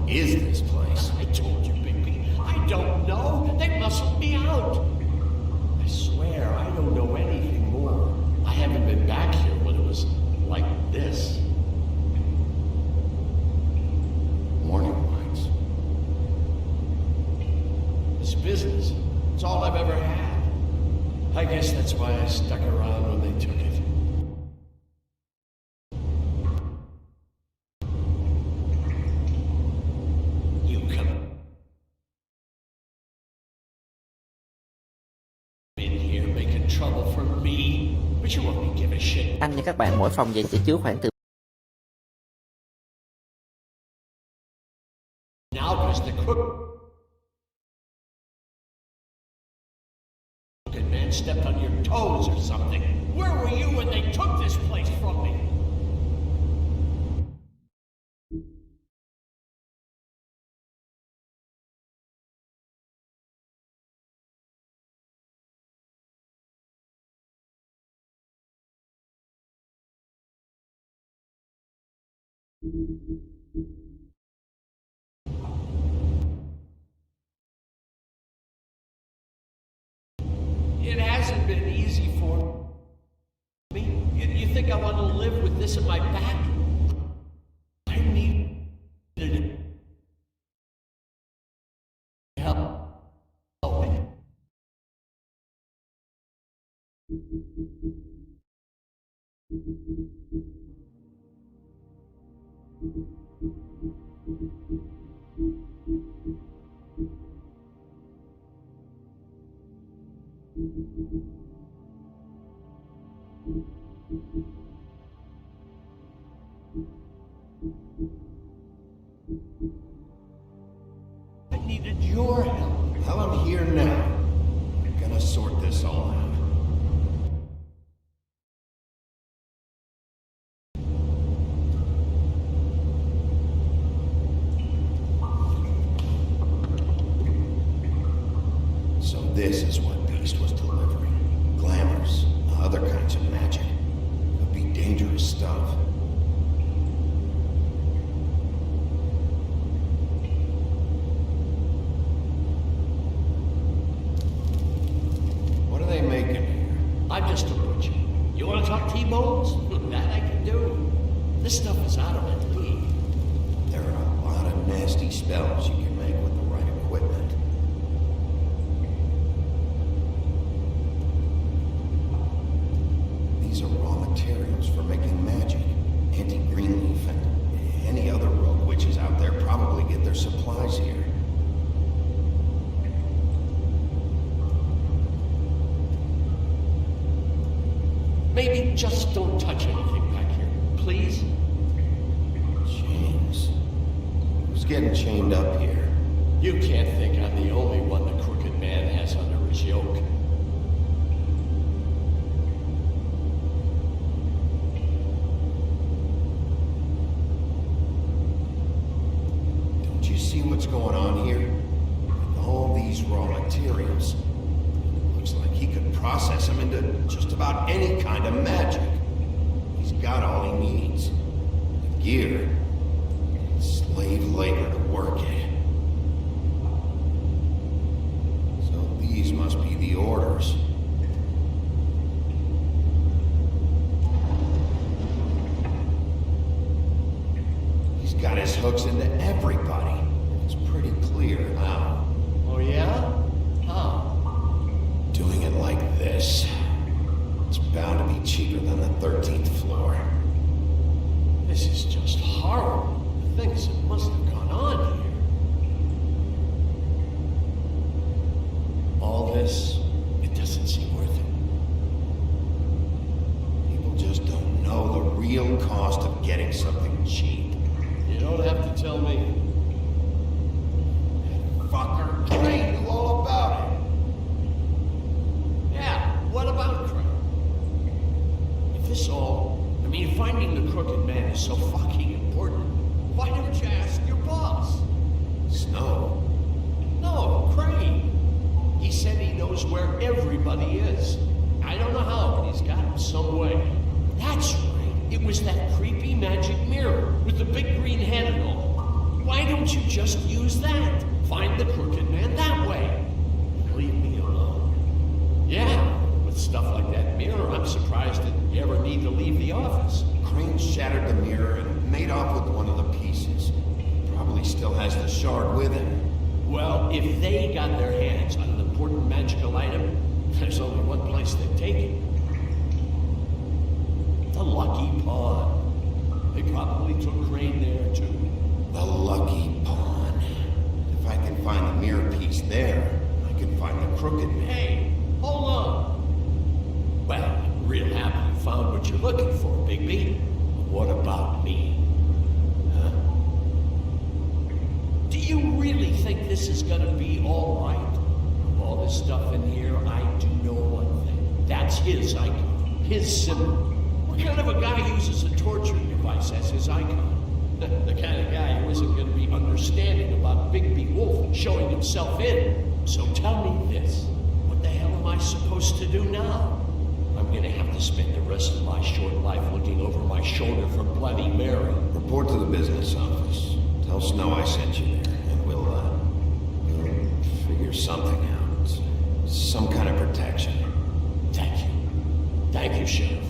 Is this place? I told you, Bigby. I don't know. They muscled me out. I swear, I don't know anything more. I haven't been back here when it was like this. Warning lights. This business, it's all I've ever had. I guess that's why I stuck around when they took it. Trouble for me, but you won't give a shit. Anh và các bạn, mỗi phòng vậy sẽ chứa khoảng từ Now because the crooked man stepped on your toes or something. Where were you when they took this place from me? It hasn't been easy for me. You think I want to live with this at my back? I needed help. I needed your help. Well, I'm here now. I'm gonna sort this all out. So this is what Beast was delivering. Glamours, other kinds of magic. Could be dangerous stuff. What are they making here? I'm just a butcher. You want to talk T-bones? That I can do. This stuff is out of my league. There are a lot of nasty spells you can make with the right equipment. These are raw materials for making magic. Anti-Greenleaf and any other rogue witches out there probably get their supplies here. Maybe just don't touch anything back here, please? Chains. Who's getting chained up here? You can't think I'm the only one the crooked man has under joke. Don't you see what's going on here? With all these raw materials. Looks like he could process them into just about any kind of magic. He's got all he needs. The gear. Slave labor to work it. So these must be the orders. He's got his hooks into everybody. It's pretty clear how. Oh yeah? How? Doing it like this. It's bound to be cheaper than the 13th floor. This is just horrible. The things that must have gone on here. All this, it doesn't seem worth it. People just don't know the real cost of getting something cheap. You don't have to tell me. Fucker Crane knew all about it. Yeah, what about Craig? If this all... I mean, finding the crooked man is so fucking important. Why don't you ask your boss? Snow. No, Crane. He said he knows where everybody is. I don't know how, but he's got him some way. That's right. It was that creepy magic mirror with the big green head and all. Why don't you just use that? Find the crooked man that way. Leave me alone. Yeah, with stuff like that mirror, I'm surprised that you ever need to leave the office. Crane shattered the mirror and made off with one of the pieces. Probably still has the shard with him. Well, if they got their hands on an important magical item, there's only one place they'd take it. The Lucky Pawn. They probably took Crane there, too. The Lucky Pawn. If I can find the mirror piece there, I can find the crooked man. Hey, hold on. Well, I'm real happy you found what you're looking for, Bigby. What about me? Huh? Do you really think this is gonna be all right? All this stuff in here, I do know one thing. That's his icon. His symbol. What kind of a guy uses a torturing device as his icon? The kind of guy who isn't going to be understanding about Bigby Wolf showing himself in. So tell me this. What the hell am I supposed to do now? I'm going to have to spend the rest of my short life looking over my shoulder for Bloody Mary. Report to the business office. Tell Snow I sent you there, and we'll figure something out. Some kind of protection. Thank you. Thank you, Sheriff.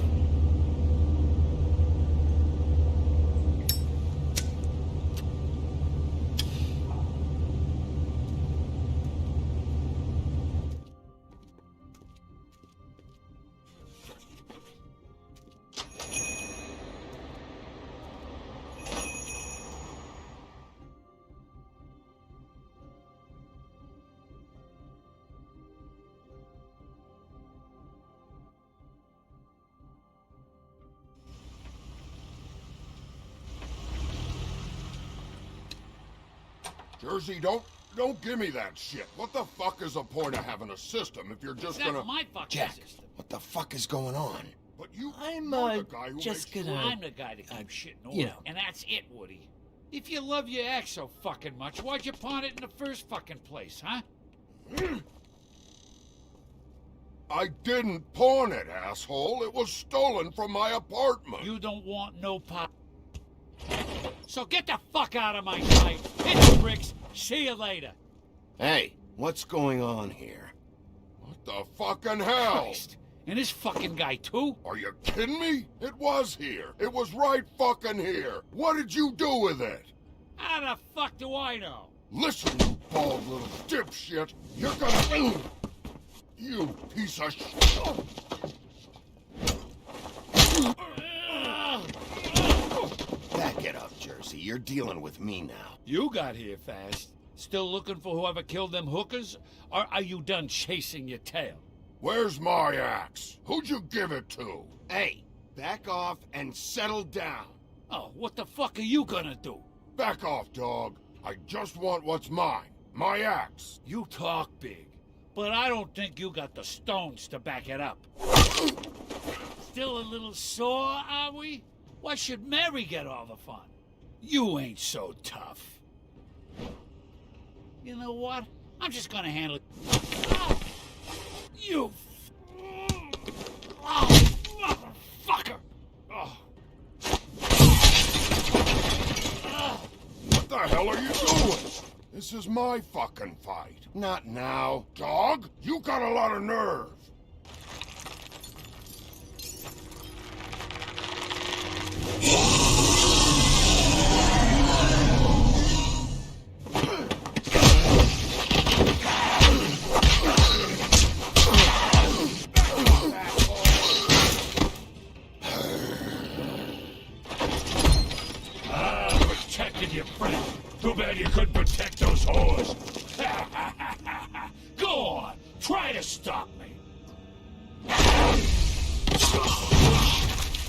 Jersey, don't give me that shit. What the fuck is the point of having a system if you're just That's gonna... my fucking Jack, system. what the fuck is going on? But you, I'm, you're the guy who just makes gonna... sure- I'm the guy that keeps shit in order. you know. And that's it, Woody. If you love your ex so fucking much, why'd you pawn it in the first fucking place, huh? I didn't pawn it, asshole. It was stolen from my apartment. You don't want no pop. So get the fuck out of my sight. Hit the bricks. See you later. Hey, what's going on here? What the fucking hell? Christ. And this fucking guy, too? Are you kidding me? It was here. It was right fucking here. What did you do with it? How the fuck do I know? Listen, you bald little dipshit. You're gonna... You piece of shit. Back it up, Jersey. You're dealing with me now. You got here fast. Still looking for whoever killed them hookers? Or are you done chasing your tail? Where's my axe? Who'd you give it to? Hey, back off and settle down. Oh, what the fuck are you gonna do? Back off, dog. I just want what's mine. My axe. You talk big, but I don't think you got the stones to back it up. Still a little sore, are we? Why should Mary get all the fun? You ain't so tough. You know what? I'm just gonna handle it. Oh, you... Oh, motherfucker! Oh. What the hell are you doing? This is my fucking fight. Not now. Dog, you got a lot of nerve. Protected your friend. Too bad you couldn't protect those whores. Go on, try to stop me.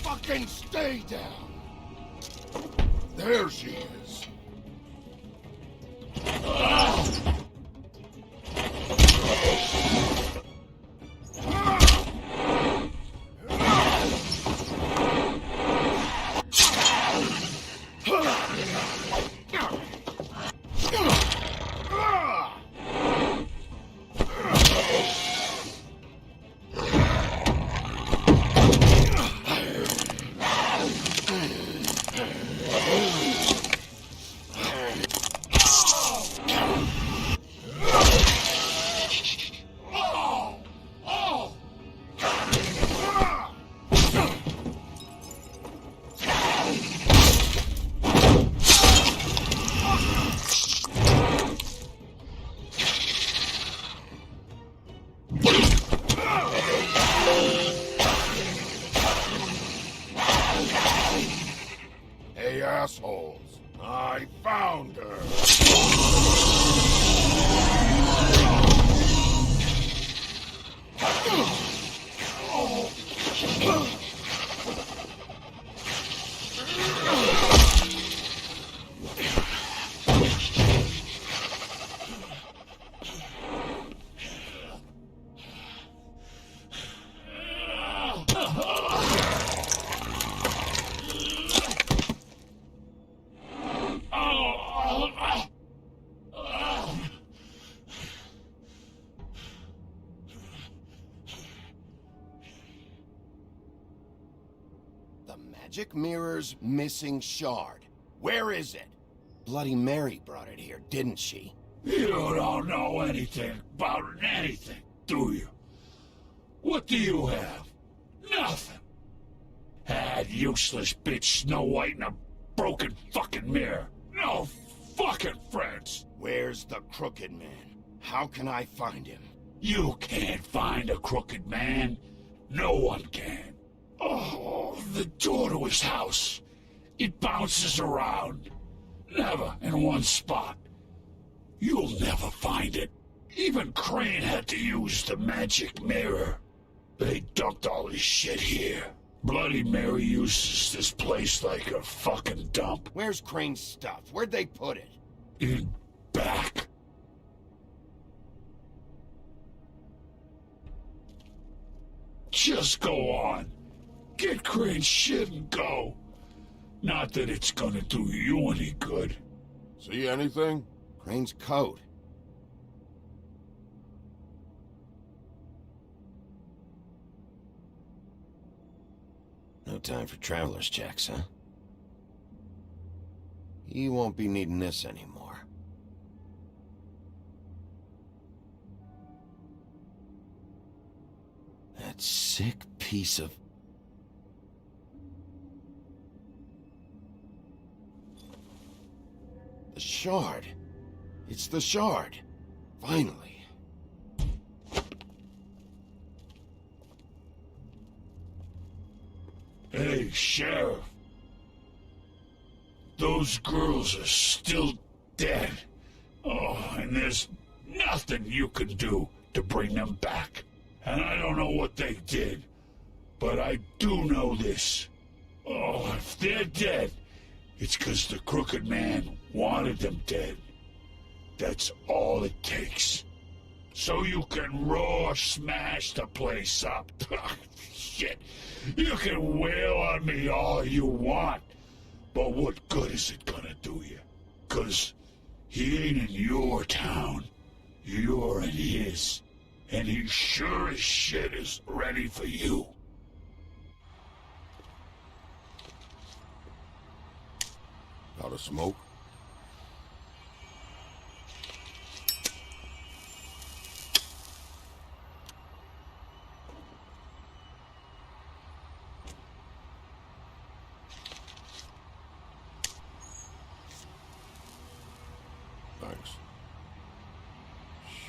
Fucking stay down. There she is. Hey, assholes. I found her. The magic mirror's missing shard. Where is it? Bloody Mary brought it here, didn't she? You don't know anything about anything, do you? What do you have? Nothing. Had useless bitch Snow White and a broken fucking mirror. No fucking friends. Where's the crooked man? How can I find him? You can't find a crooked man. No one can. Oh, the door to his house. It bounces around. Never in one spot. You'll never find it. Even Crane had to use the magic mirror. They dumped all his shit here. Bloody Mary uses this place like a fucking dump. Where's Crane's stuff? Where'd they put it? In back. Just go on. Get Crane's shit and go. Not that it's gonna do you any good. See anything? Crane's coat. No time for traveler's checks, huh? You won't be needing this anymore. That sick piece of... The shard. It's the shard. Finally. Hey, Sheriff. Those girls are still dead. Oh, and there's nothing you can do to bring them back. And I don't know what they did, but I do know this. Oh, if they're dead, it's 'cause the crooked man wanted them dead. That's all it takes. so you can raw smash the place up. Shit, you can wail on me all you want, but what good is it gonna do you? 'Cause he ain't in your town, you're in his, and he sure as shit is ready for you. Out of smoke? Thanks.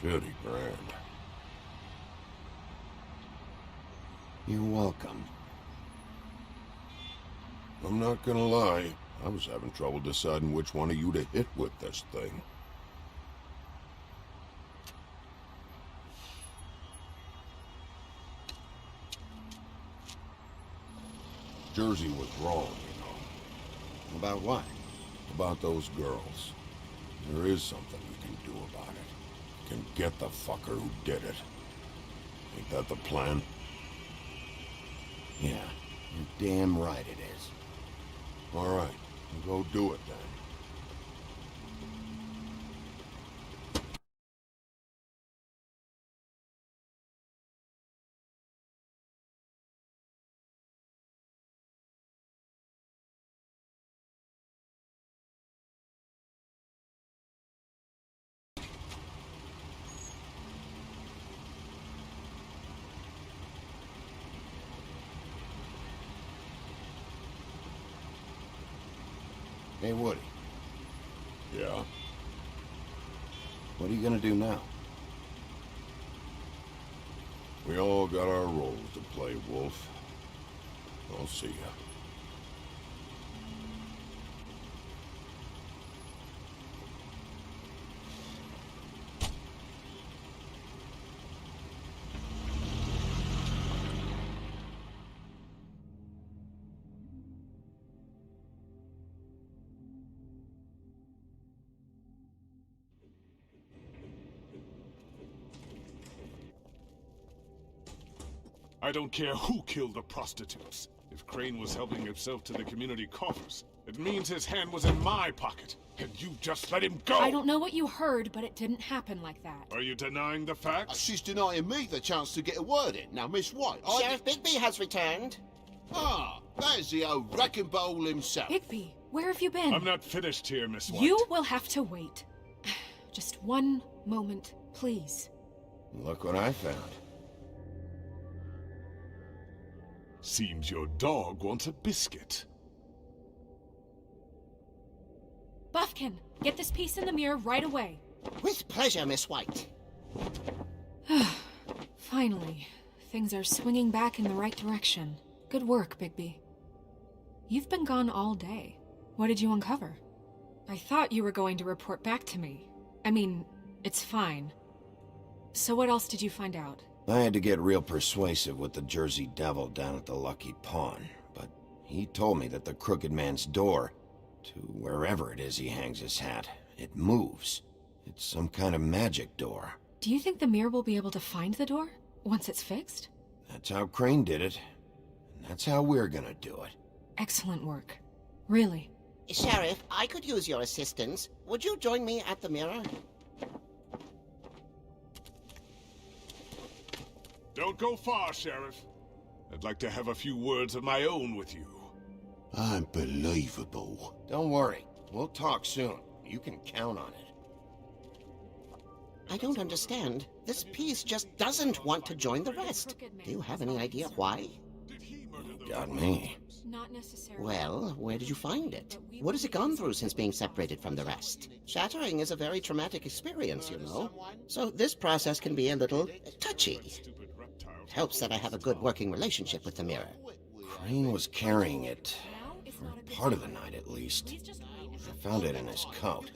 Shitty brand. You're welcome. I'm not gonna lie, I was having trouble deciding which one of you to hit with this thing. Jersey was wrong, you know. About what? About those girls. There is something we can do about it. We can get the fucker who did it. Ain't that the plan? Yeah, you're damn right it is. All right, we'll go do it then. Hey, Woody, Yeah? what are you gonna do now? We all got our roles to play, Wolf. I'll see ya. I don't care who killed the prostitutes. If Crane was helping himself to the community coffers, it means his hand was in my pocket, and you just let him go! I don't know what you heard, but it didn't happen like that. Are you denying the facts? She's denying me the chance to get a word in. Now, Miss White, Sheriff Bigby has returned. Ah, there's the old wrecking bowl himself. Bigby, where have you been? I'm not finished here, Miss White. You will have to wait. Just one moment, please. Look what I found. Seems your dog wants a biscuit. Buffkin, get this piece in the mirror right away. With pleasure, Miss White. Finally, things are swinging back in the right direction. Good work, Bigby. You've been gone all day. What did you uncover? I thought you were going to report back to me. I mean, it's fine. So what else did you find out? I had to get real persuasive with the Jersey Devil down at the Lucky Pawn, but he told me that the Crooked Man's door, to wherever it is he hangs his hat, it moves. It's some kind of magic door. Do you think the mirror will be able to find the door once it's fixed? That's how Crane did it, and that's how we're gonna do it. Excellent work. Really. Sheriff, I could use your assistance. Would you join me at the mirror? Don't go far, Sheriff. I'd like to have a few words of my own with you. Unbelievable. Don't worry, we'll talk soon. You can count on it. I don't understand. This piece just doesn't want to join the rest. Do you have any idea why? Got me. Not necessarily. Well, where did you find it? What has it gone through since being separated from the rest? Shattering is a very traumatic experience, you know. So this process can be a little touchy. It helps that I have a good working relationship with the mirror. Crane was carrying it, for part of the night at least. I found it in his coat.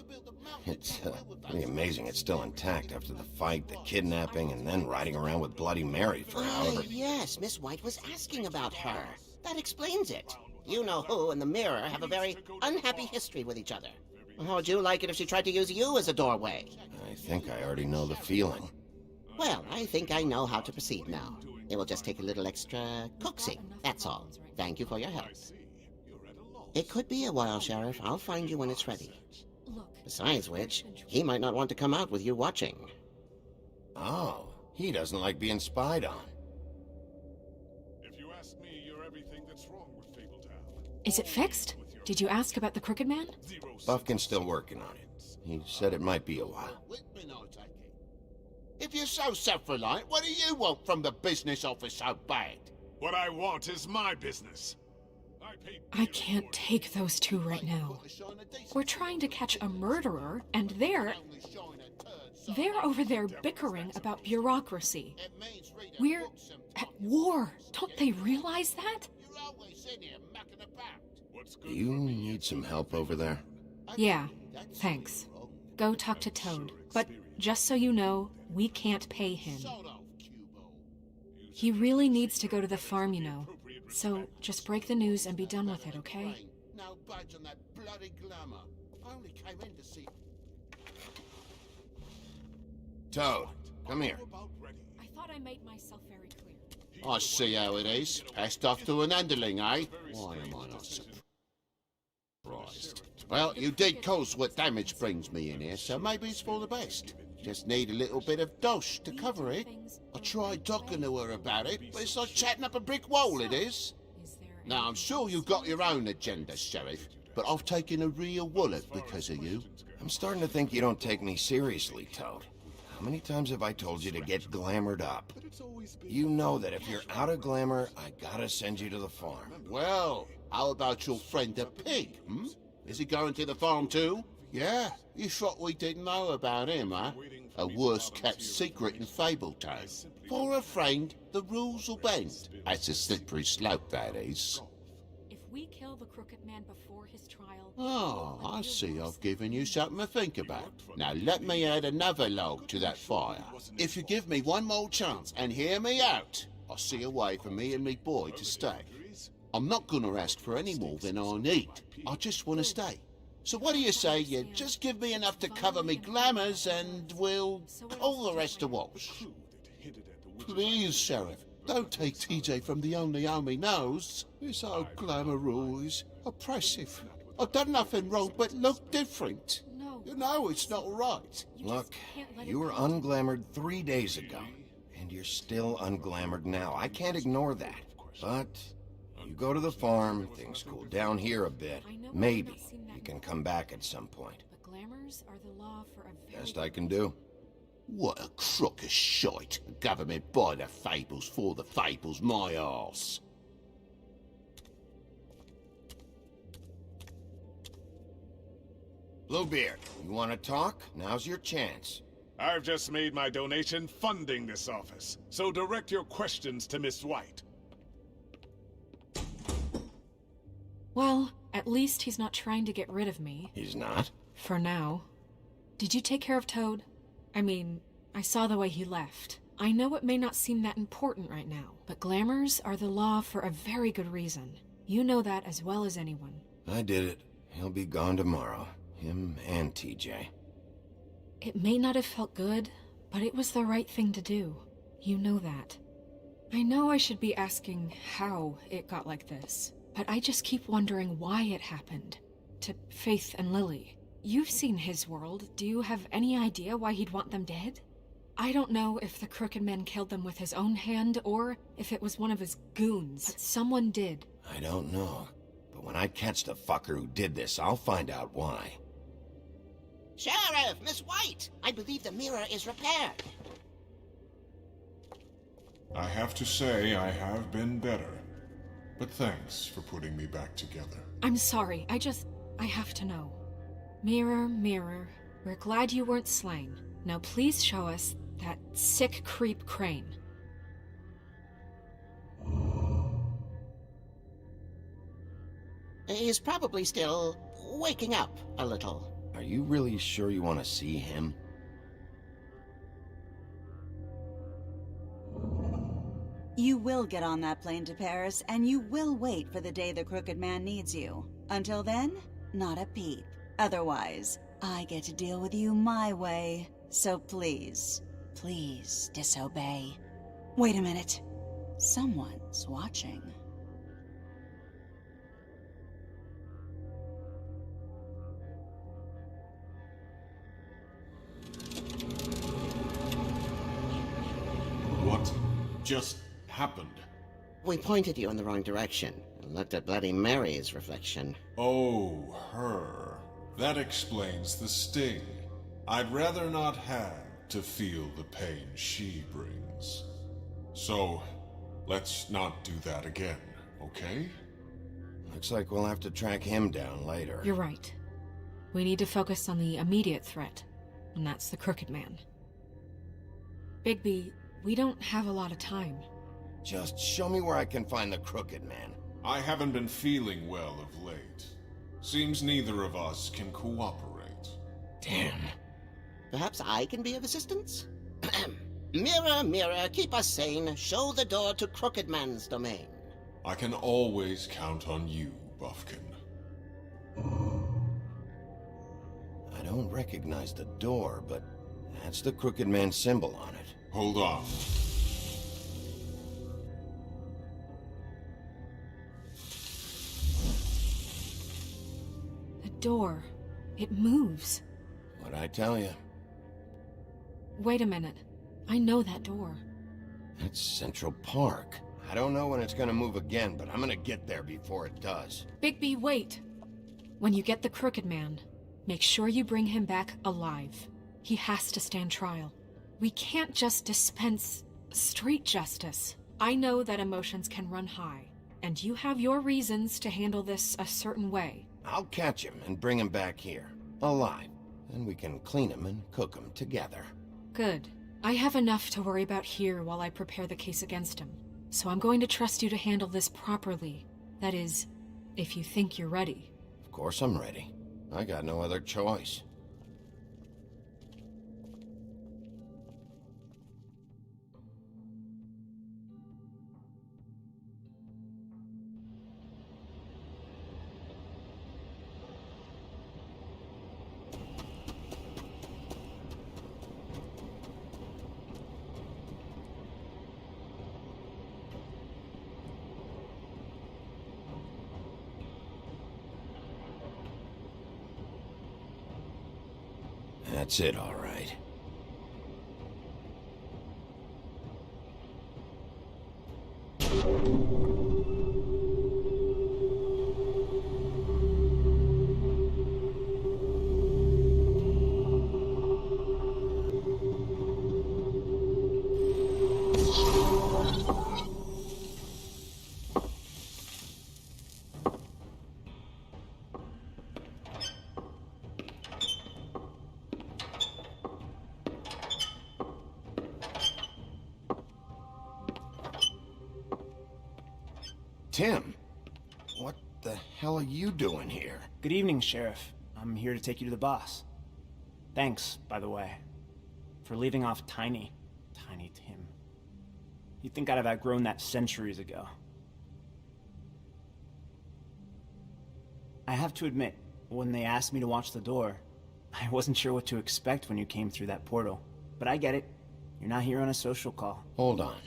It's pretty amazing it's still intact after the fight, the kidnapping, and then riding around with Bloody Mary for however... Yes, Miss White was asking about her. That explains it. You know who and the mirror have a very unhappy history with each other. How would you like it if she tried to use you as a doorway? I think I already know the feeling. Well, I think I know how to proceed now. It will just take a little extra coaxing, that's all. Thank you for your help. It could be a while, Sheriff. I'll find you when it's ready. Besides which, he might not want to come out with you watching. Oh, he doesn't like being spied on. If you ask me, you're everything that's wrong with Fabletown. Is it fixed? Did you ask about the Crooked Man? Buffkin's still working on it. He said it might be a while. If you're so self-reliant, what do you want from the business office so bad? What I want is my business. I can't take those two right now. We're trying to catch a murderer, and they're over there bickering about bureaucracy. We're at war. Don't they realize that? Do you need some help over there? Yeah, thanks. Go talk to Toad. But just so you know, we can't pay him. He really needs to go to the farm, you know. So just break the news and be done with it, okay? No budge on that bloody glamour. I only came in to see. Toad, come here. I thought I made myself very clear. I see how it is. Passed off to an underling, eh? Why am I not surprised? Well, you did cause what damage brings me in here, so maybe it's for the best. Just need a little bit of dosh to cover it. I tried talking to her about it, but it's like chatting up a brick wall, it is. Now, I'm sure you've got your own agenda, Sheriff, but I've taken a real wallet because of you. I'm starting to think you don't take me seriously, Toad. How many times have I told you to get glamored up? You know that if you're out of glamour, I gotta send you to the farm. Well, how about your friend the pig, hmm? Is he going to the farm too? Yeah, you thought we didn't know about him, huh? A worst-kept secret in Fabletown. For a friend, the rules will bend. That's a slippery slope, that is. If we kill the Crooked Man before his trial... Oh, I see I've given you something to think about. Now let me add another log to that fire. If you give me one more chance and hear me out, I'll see a way for me and me boy to stay. I'm not gonna ask for any more than I need. I just want to stay. So what do you say you just give me enough to cover me glamours and we'll call the rest a wash? Please, Sheriff, don't take TJ from the only home he knows. This old glamour rule is oppressive. I've done nothing wrong but look different. You know it's not right. Look, you were unglamored 3 days ago, and you're still unglamored now. I can't ignore that. But you go to the farm, things cool down here a bit. Maybe you can come back at some point. But glamours are the law for a very... Best I can do. What a crook of shite. Government by the fables, for the fables, my arse. Bluebeard, you want to talk? Now's your chance. I've just made my donation funding this office, so direct your questions to Miss White. Well, at least he's not trying to get rid of me. He's not? For now. Did you take care of Toad? I mean, I saw the way he left. I know it may not seem that important right now, but glamours are the law for a very good reason. You know that as well as anyone. I did it. He'll be gone tomorrow. Him and TJ. It may not have felt good, but it was the right thing to do. You know that. I know I should be asking how it got like this, but I just keep wondering why it happened. To Faith and Lily. You've seen his world. Do you have any idea why he'd want them dead? I don't know if the Crooked Man killed them with his own hand or if it was one of his goons, but someone did. I don't know. But when I catch the fucker who did this, I'll find out why. Sheriff, Miss White! I believe the mirror is repaired. I have to say I have been better. But thanks for putting me back together. I'm sorry, I have to know. Mirror, mirror, we're glad you weren't slain. Now please show us that sick creep Crane. He's probably still waking up a little. Are you really sure you want to see him? You will get on that plane to Paris, and you will wait for the day the Crooked Man needs you. Until then, not a peep. Otherwise, I get to deal with you my way. So please, Please disobey. Wait a minute. Someone's watching. What just happened? We pointed you in the wrong direction and looked at Bloody Mary's reflection. Oh, her. That explains the sting. I'd rather not have to feel the pain she brings. So, let's not do that again, okay? Looks like we'll have to track him down later. You're right. We need to focus on the immediate threat, and that's the Crooked Man. Bigby, we don't have a lot of time. Just show me where I can find the Crooked Man. I haven't been feeling well of late. Seems neither of us can cooperate. Damn. Perhaps I can be of assistance? Mirror, mirror, keep us sane. Show the door to Crooked Man's domain. I can always count on you, Buffkin. I don't recognize the door, but that's the Crooked Man symbol on it. Hold on. The door. It moves. What'd I tell you? Wait a minute. I know that door. That's Central Park. I don't know when it's gonna move again, but I'm gonna get there before it does. Bigby, wait! When you get the Crooked Man, make sure you bring him back alive. He has to stand trial. We can't just dispense street justice. I know that emotions can run high, and you have your reasons to handle this a certain way. I'll catch him and bring him back here, alive. Then we can clean him and cook him together. Good. I have enough to worry about here while I prepare the case against him. So I'm going to trust you to handle this properly. That is, if you think you're ready. Of course I'm ready. I got no other choice. That's it, all right. Tim, what the hell are you doing here? Good evening, Sheriff. I'm here to take you to the boss. Thanks, by the way, for leaving off Tiny Tim. You'd think I'd have outgrown that centuries ago. I have to admit, when they asked me to watch the door, I wasn't sure what to expect when you came through that portal. But I get it. You're not here on a social call. Hold on.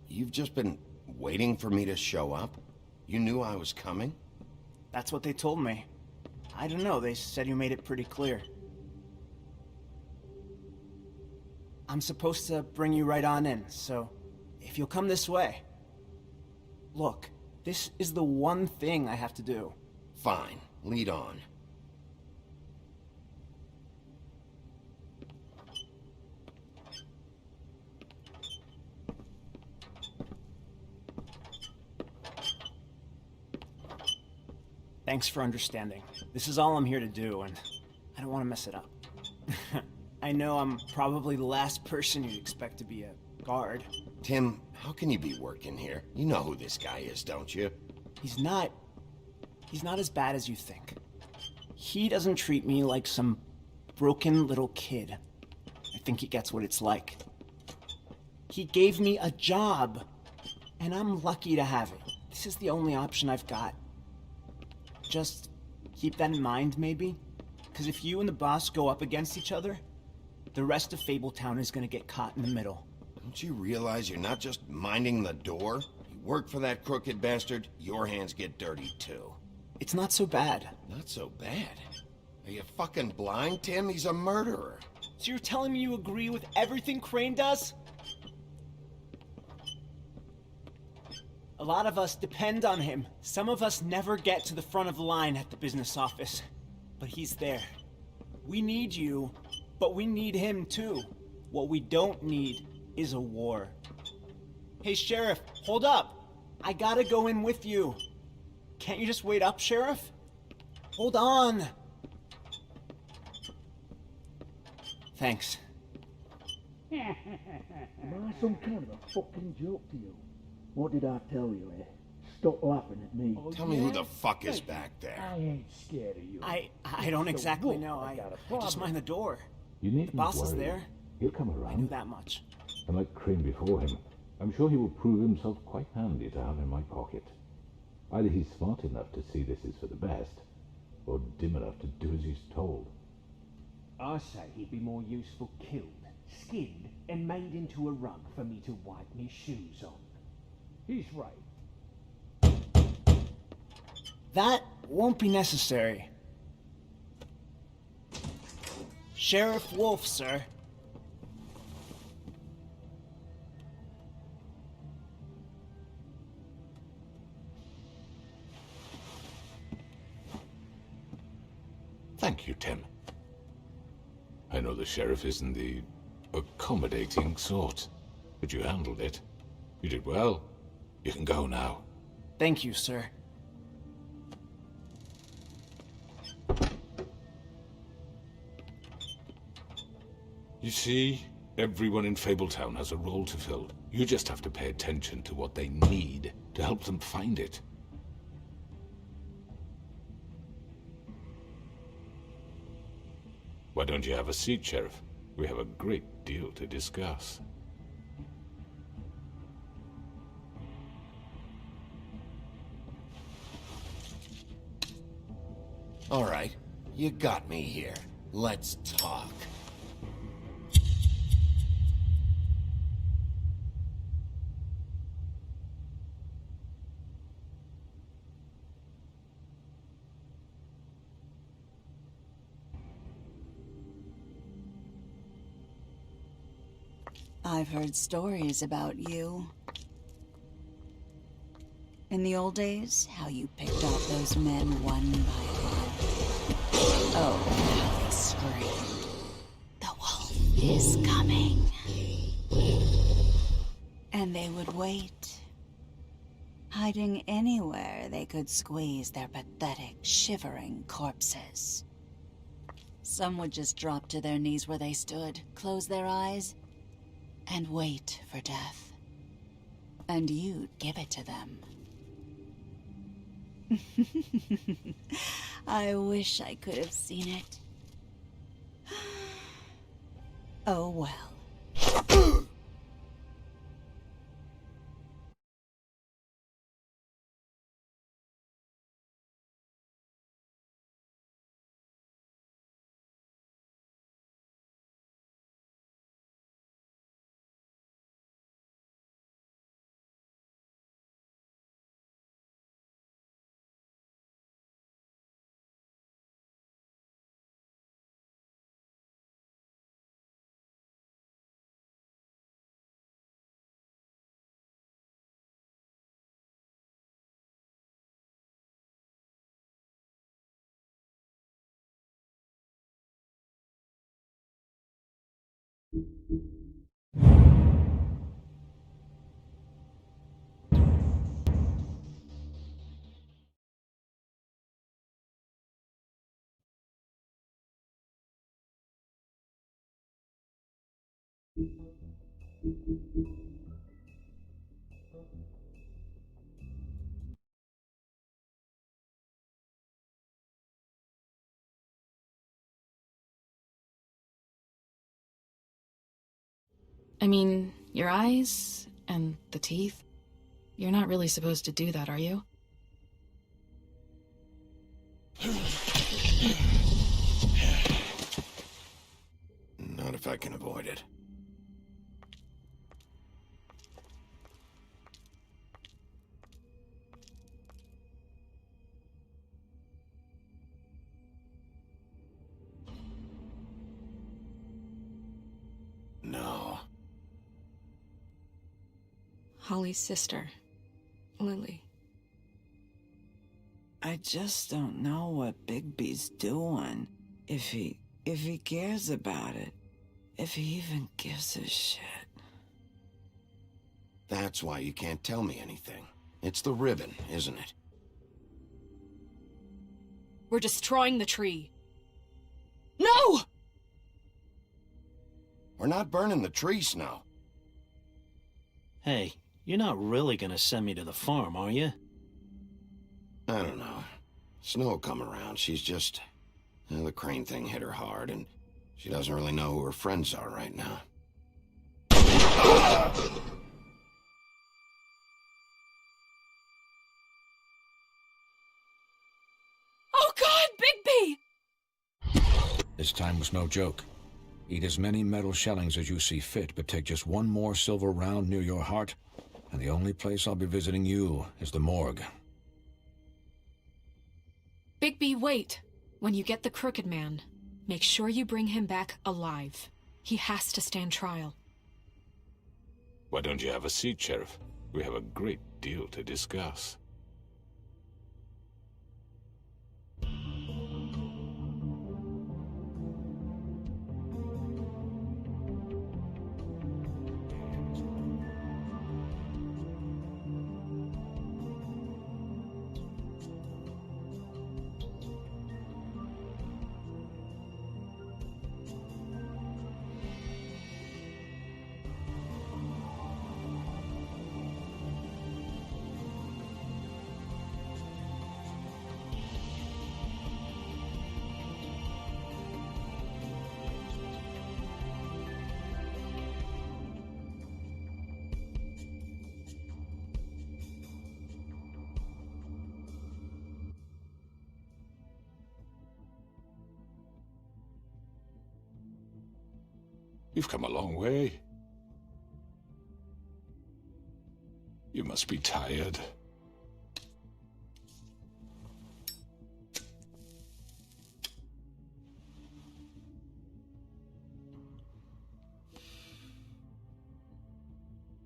You've just been waiting for me to show up? You knew I was coming? That's what they told me. I don't know, they said you made it pretty clear. I'm supposed to bring you right on in, so if you'll come this way. Look, this is the one thing I have to do. Fine, lead on. Thanks for understanding. This is all I'm here to do, and I don't want to mess it up. I know I'm probably the last person you'd expect to be a guard. Tim, how can you be working here? You know who this guy is, don't you? He's not as bad as you think. He doesn't treat me like some broken little kid. I think he gets what it's like. He gave me a job, and I'm lucky to have it. This is the only option I've got. Just keep that in mind, maybe? Because if you and the boss go up against each other, The rest of Fabletown is gonna get caught in the middle. Don't you realize you're not just minding the door? You work for that crooked bastard, your hands get dirty too. It's not so bad. Not so bad? Are you fucking blind, Tim? He's a murderer. So you're telling me you agree with everything Crane does? A lot of us depend on him. Some of us never get to the front of the line at the business office. But he's there. We need you, but we need him too. What we don't need is a war. Hey, Sheriff, hold up. I gotta go in with you. Can't you just wait up, Sheriff? Hold on. Thanks. Am I some kind of a fucking joke to you? What did I tell you, eh? Stop laughing at me. Tell me who the fuck is back there. I ain't scared of you. I don't exactly know. I just mind the door. You needn't The boss is worry. there. He'll come I around. knew that much. And like Crane before him, I'm sure he will prove himself quite handy to have in my pocket. Either he's smart enough to see this is for the best, or dim enough to do as he's told. I say he'd be more useful killed, skinned, and made into a rug for me to wipe me shoes on. He's right. That won't be necessary. Sheriff Wolf, sir. Thank you, Tim. I know the sheriff isn't the accommodating sort, but you handled it. You did well. You can go now. Thank you, sir. You see, everyone in Fabletown has a role to fill. You just have to pay attention to what they need to help them find it. Why don't you have a seat, Sheriff? We have a great deal to discuss. All right, you got me here. Let's talk. I've heard stories about you. In the old days, how you picked off those men one by one. Oh, how they screamed. The wolf is coming. And they would wait, hiding anywhere they could squeeze their pathetic, shivering corpses. Some would just drop to their knees where they stood, close their eyes, and wait for death. And you'd give it to them. I wish I could have seen it. Oh well. I mean, your eyes and the teeth. You're not really supposed to do that, are you? Not if if I can avoid it. No. Holly's sister, Lily. I just don't know what Bigby's doing. If he cares about it. If he even gives a shit. That's why you can't tell me anything. It's the ribbon, isn't it? We're destroying the tree. No! We're not burning the tree, Snow. Hey, you're not really gonna send me to the farm, are you? I don't know. Snow will come around. She's just... the Crane thing hit her hard, and she doesn't really know who her friends are right now. Oh God, Bigby! This time was no joke. Eat as many metal shellings as you see fit, but take just one more silver round near your heart, and the only place I'll be visiting you is the morgue. Bigby, wait. When you get the Crooked Man, make sure you bring him back alive. He has to stand trial. Why don't you have a seat, Sheriff? We have a great deal to discuss. You've come a long way. You must be tired.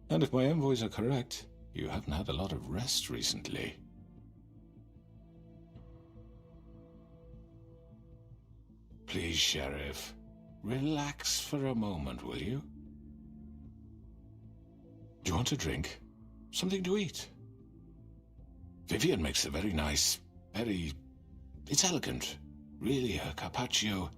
And if my envoys are correct, you haven't had a lot of rest recently. Please, Sheriff. Relax for a moment, will you? Do you want a drink? Something to eat? Vivian makes a very nice, it's elegant. Really, her carpaccio.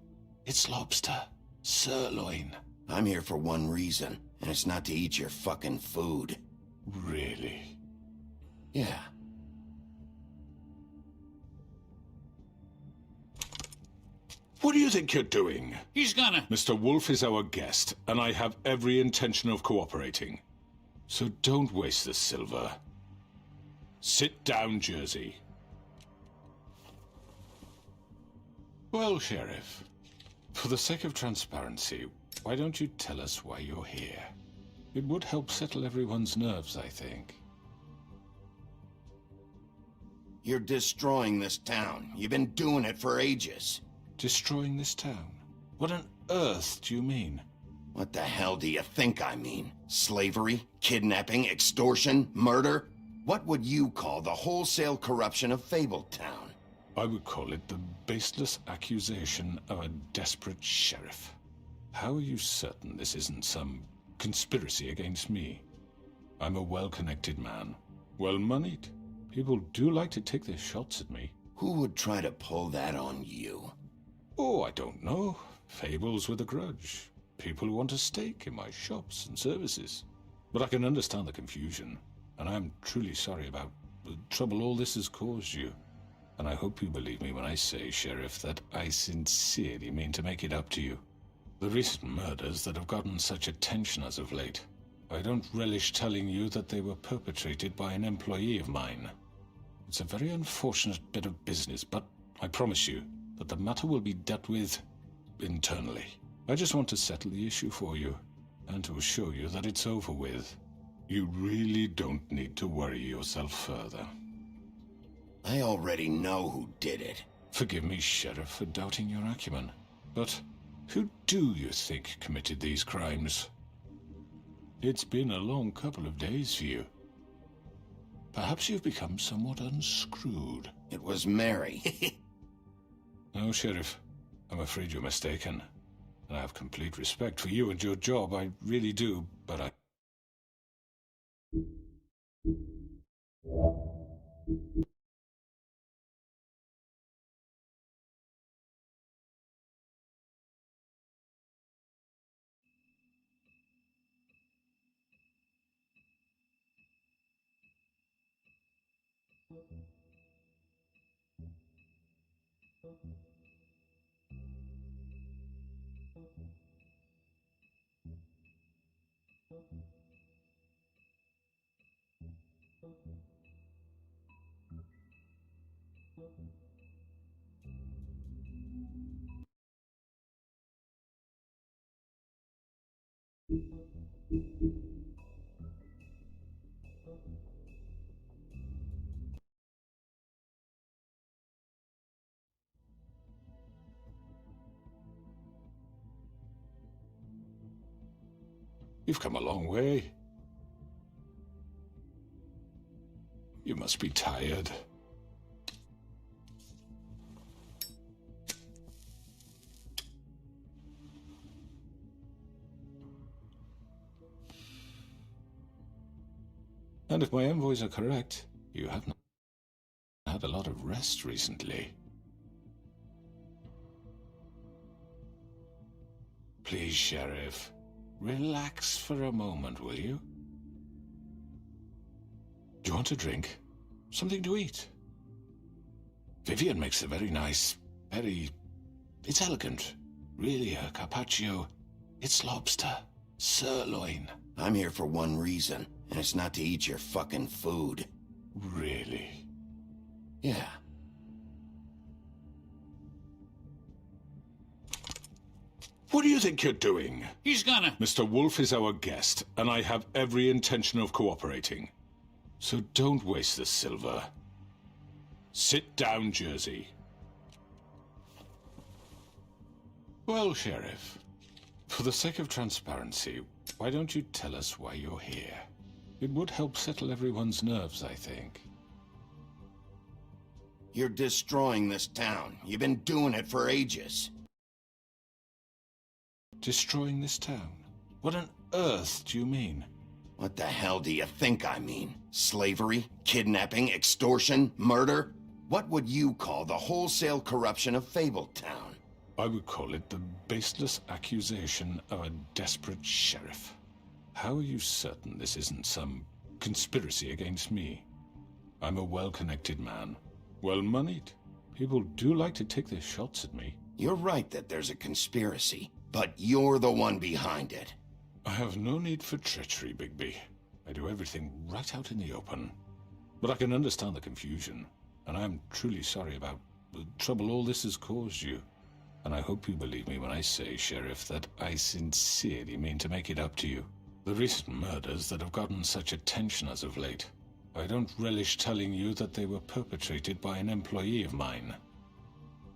It's lobster. Sirloin. I'm here for one reason, and it's not to eat your fucking food. Really? Yeah. What do you think you're doing? He's gonna... Mr. Wolf is our guest, and I have every intention of cooperating. So don't waste the silver. Sit down, Jersey. Well, Sheriff, for the sake of transparency, why don't you tell us why you're here? It would help settle everyone's nerves, I think. You're destroying this town. You've been doing it for ages. Destroying this town? What on earth do you mean? What the hell do you think I mean? Slavery? Kidnapping? Extortion? Murder? What would you call the wholesale corruption of Fabletown? I would call it the baseless accusation of a desperate sheriff. How are you certain this isn't some conspiracy against me? I'm a well-connected man. Well-moneyed. People do like to take their shots at me. Who would try to pull that on you? Oh, I don't know. Fables with a grudge. People who want a stake in my shops and services. But I can understand the confusion, and I am truly sorry about the trouble all this has caused you. And I hope you believe me when I say, Sheriff, that I sincerely mean to make it up to you. The recent murders that have gotten such attention as of late, I don't relish telling you that they were perpetrated by an employee of mine. It's a very unfortunate bit of business, but I promise you that the matter will be dealt with internally. I just want to settle the issue for you, and to assure you that it's over with. You really don't need to worry yourself further. I already know who did it. Forgive me, Sheriff, for doubting your acumen, but who do you think committed these crimes? It's been a long couple of days for you. Perhaps you've become somewhat unscrewed. It was Mary. No, Sheriff. I'm afraid you're mistaken. And I have complete respect for you and your job, I really do, but I... You've come a long way. You must be tired. And if my envoys are correct, you haven't had a lot of rest recently. Please, Sheriff, relax for a moment, will you? Do you want a drink? Something to eat? Vivian makes a very nice, it's elegant. Really, a carpaccio. It's lobster. Sirloin. I'm here for one reason, and it's not to eat your fucking food. Really? Yeah. What do you think you're doing? He's gonna... Mr. Wolf is our guest, and I have every intention of cooperating. So don't waste the silver. Sit down, Jersey. Well, Sheriff, for the sake of transparency, why don't you tell us why you're here? It would help settle everyone's nerves, I think. You're destroying this town. You've been doing it for ages. Destroying this town? What on earth do you mean? What the hell do you think I mean? Slavery? Kidnapping? Extortion? Murder? What would you call the wholesale corruption of Fabletown? I would call it the baseless accusation of a desperate sheriff. How are you certain this isn't some conspiracy against me? I'm a well-connected man, well-moneyed. People do like to take their shots at me. You're right that there's a conspiracy, but you're the one behind it. I have no need for treachery, Bigby. I do everything right out in the open. But I can understand the confusion, and I'm truly sorry about the trouble all this has caused you. And I hope you believe me when I say, Sheriff, that I sincerely mean to make it up to you. The recent murders that have gotten such attention as of late, I don't relish telling you that they were perpetrated by an employee of mine.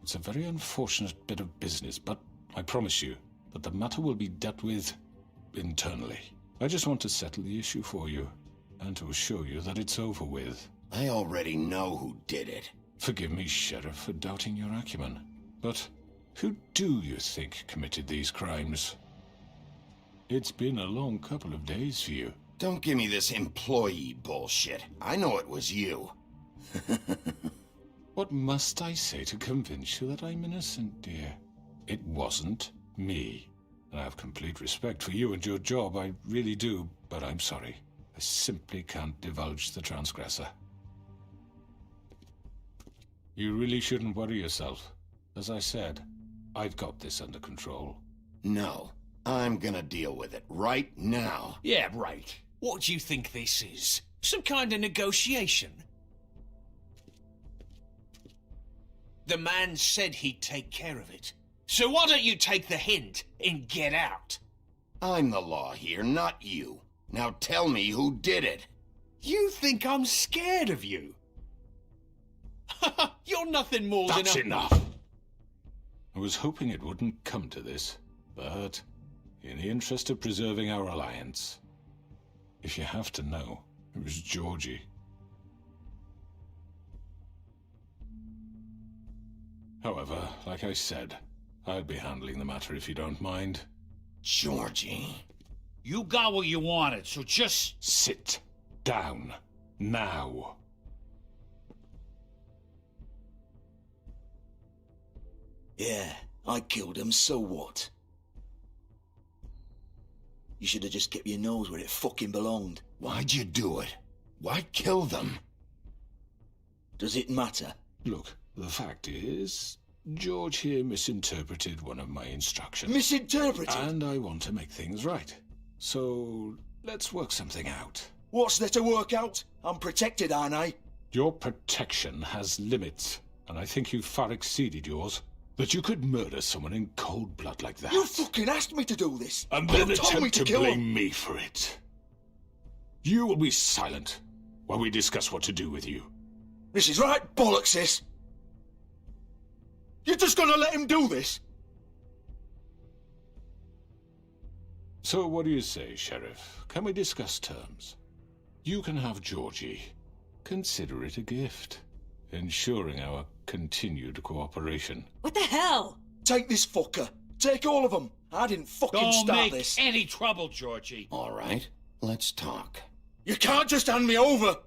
It's a very unfortunate bit of business, but I promise you that the matter will be dealt with internally. I just want to settle the issue for you, and to assure you that it's over with. I already know who did it. Forgive me, Sheriff, for doubting your acumen, but who do you think committed these crimes? It's been a long couple of days for you. Don't give me this employee bullshit. I know it was you. What must I say to convince you that I'm innocent, dear? It wasn't me. And I have complete respect for you and your job, I really do, but I'm sorry. I simply can't divulge the transgressor. You really shouldn't worry yourself. As I said, I've got this under control. No, I'm gonna deal with it right now. Yeah, right. What do you think this is? Some kind of negotiation? The man said he'd take care of it. So why don't you take the hint and get out? I'm the law here, not you. Now tell me who did it. You think I'm scared of you? You're nothing more That's than a... enough. I was hoping it wouldn't come to this, but in the interest of preserving our alliance, if you have to know, it was Georgie. However, like I said, I'd be handling the matter if you don't mind. Georgie? You got what you wanted, so just... Sit down. Now. Yeah, I killed him, so what? You should have just kept your nose where it fucking belonged. Why'd you do it? Why kill them? Does it matter? Look, the fact is, George here misinterpreted one of my instructions. Misinterpreted? And I want to make things right. So, let's work something out. What's there to work out? I'm protected, aren't I? Your protection has limits, and I think you've far exceeded yours. That you could murder someone in cold blood like that. You fucking asked me to do this! And then you told me attempt to kill blame him. me for it. You will be silent while we discuss what to do with you. This is right bollocks, this! You're just gonna let him do this? So what do you say, Sheriff? Can we discuss terms? You can have Georgie. Consider it a gift, ensuring our continued cooperation. What the hell? Take this fucker. Take all of them. I didn't fucking Don't start make this. any trouble, Georgie. All right, let's talk. You can't just hand me over.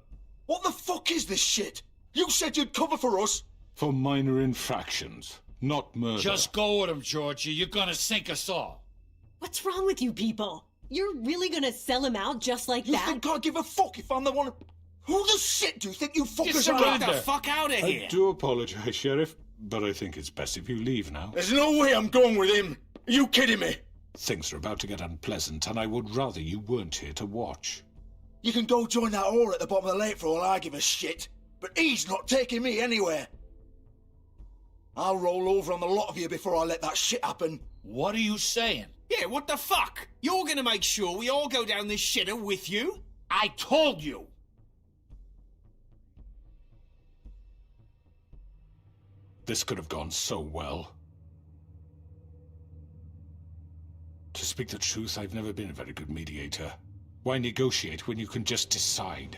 What the fuck is this shit? You said you'd cover for us. For minor infractions, not murder. Just go with him, Georgie. You're gonna sink us all. What's wrong with you people? You're really gonna sell him out just like You that? think I give a fuck if I'm the one? Who the shit do you think you fuckers are? Get the fuck out of here! I do apologize, Sheriff, but I think it's best if you leave now. There's no way I'm going with him. Are you kidding me? Things are about to get unpleasant, and I would rather you weren't here to watch. You can go join that whore at the bottom of the lake for all I give a shit. But he's not taking me anywhere. I'll roll over on the lot of you before I let that shit happen. What are you saying? Yeah, what the fuck? You're gonna make sure we all go down this shitter with you? I told you! This could have gone so well. To speak the truth, I've never been a very good mediator. Why negotiate when you can just decide?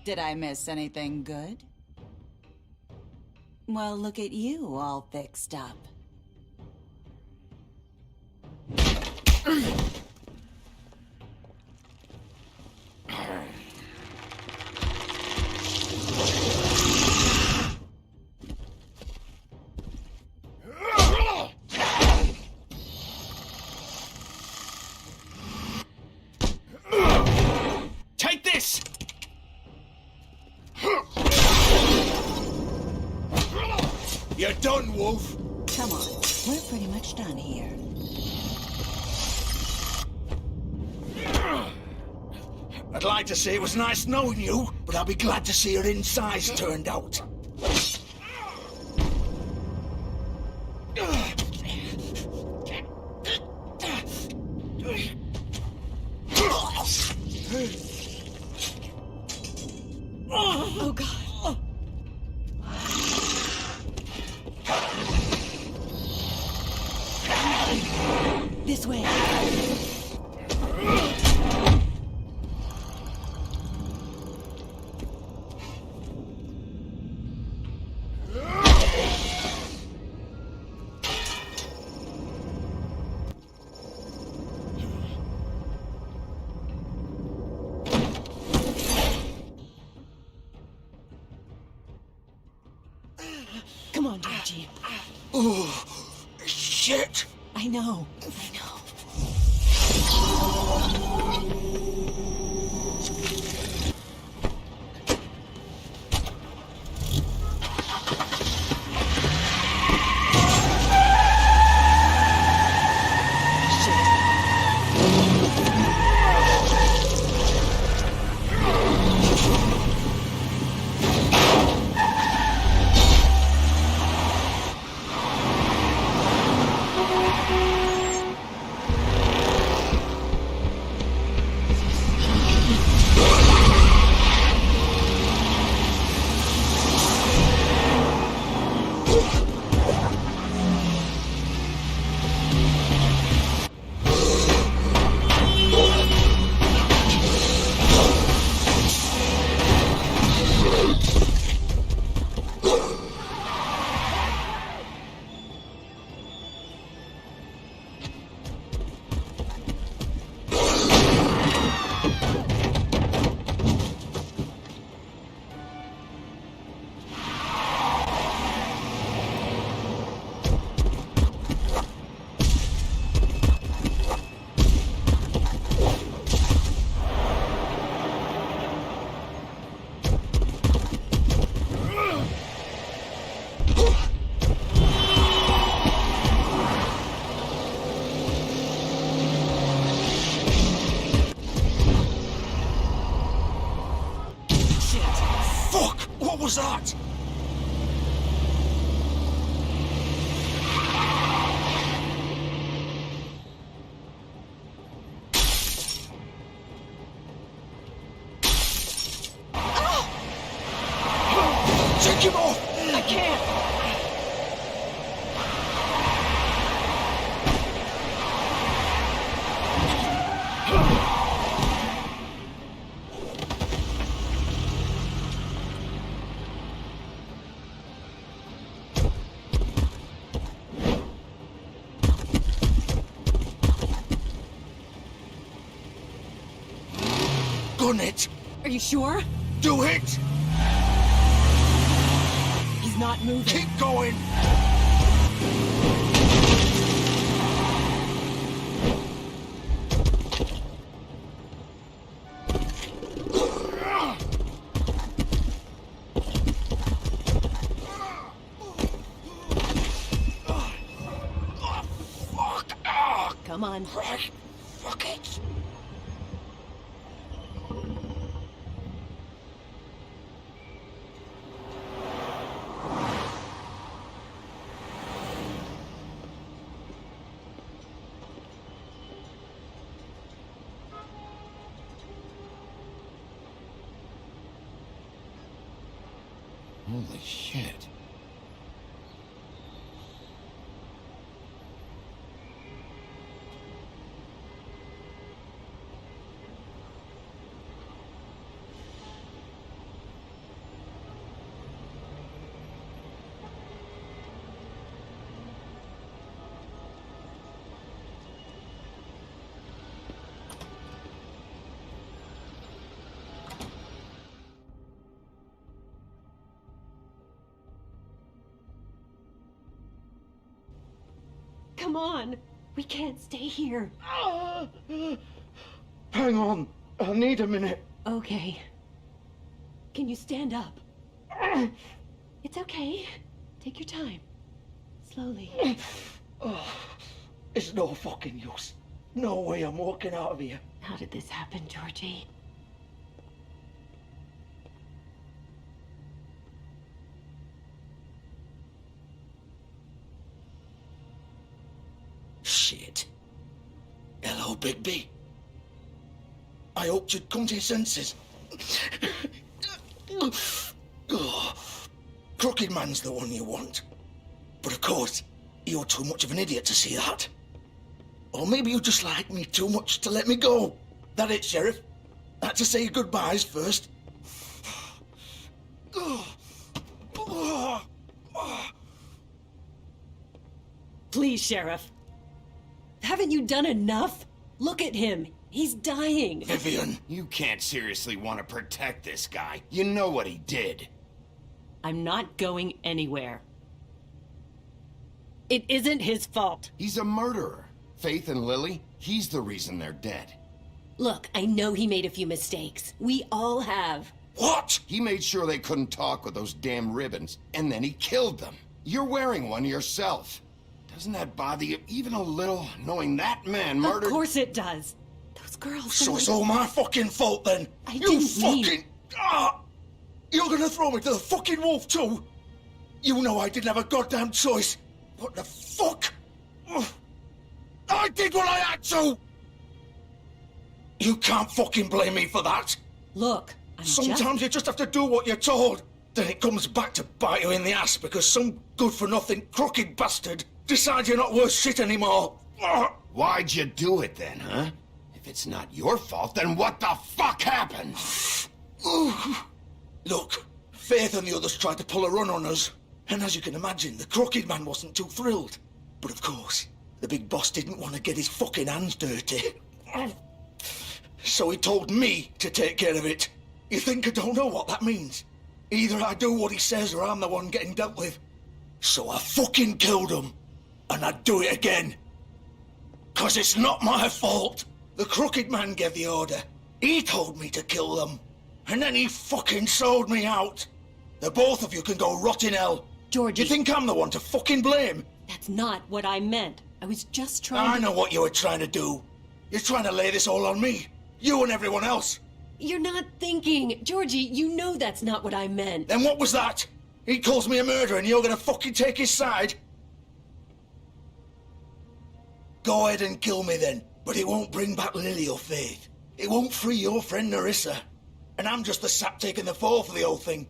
Did I miss anything good? Well, look at you all fixed up. Take this! You're done, Wolf. Come on, we're pretty much done here. I'd like to say it was nice knowing you, but I'll be glad to see your insides turned out. Oh, God. This way. Come on, Georgie. Oh, shit. I know. Shit. done it. Are you sure? Do it. He's not moving. Keep going. Come on. Right. Fuck it. Holy shit. Come on. We can't stay here. Hang on. I need a minute. Okay. Can you stand up? It's okay. Take your time. Slowly. Oh, it's no fucking use. No way I'm walking out of here. How did this happen, Georgie? Shit. Hello, Bigby. I hoped you'd come to your senses. Oh, Crooked Man's the one you want. But of course, you're too much of an idiot to see that. Or maybe you just like me too much to let me go. That it, Sheriff? Had to say your goodbyes first. Please, Sheriff. Haven't you done enough? Look at him. He's dying. Vivian, you can't seriously want to protect this guy. You know what he did. I'm not going anywhere. It isn't his fault. He's a murderer. Faith and Lily, he's the reason they're dead. Look, I know he made a few mistakes. We all have. What? He made sure they couldn't talk with those damn ribbons, and then he killed them. You're wearing one yourself. Doesn't that bother you even a little, knowing that man murdered... Of course it does. Those girls... So it's all my fucking fault then? You fucking... Ah! You're gonna throw me to the fucking wolf too? You know I didn't have a goddamn choice. What the fuck? Ugh. I did what I had to! You can't fucking blame me for that. Look, Sometimes you just have to do what you're told. Then it comes back to bite you in the ass because some good-for-nothing crooked bastard decides you're not worth shit anymore. Ugh. Why'd you do it then, huh? If it's not your fault, then what the fuck happened? Look, Faith and the others tried to pull a run on us. And as you can imagine, the Crooked Man wasn't too thrilled. But of course, the big boss didn't want to get his fucking hands dirty. So he told me to take care of it. You think I don't know what that means? Either I do what he says or I'm the one getting dealt with. So I fucking killed him. And I'd do it again. 'Cause it's not my fault. The Crooked Man gave the order. He told me to kill them. And then he fucking sold me out. The both of you can go rot in hell. Georgie. You think I'm the one to fucking blame? That's not what I meant. I was just trying I to... know what you were trying to do. You're trying to lay this all on me. You and everyone else. You're not thinking. Georgie, you know that's not what I meant. Then what was that? He calls me a murderer and you're gonna fucking take his side? Go ahead and kill me then. But it won't bring back Lily or Faith. It won't free your friend Nerissa. And I'm just the sap taking the fall for the whole thing.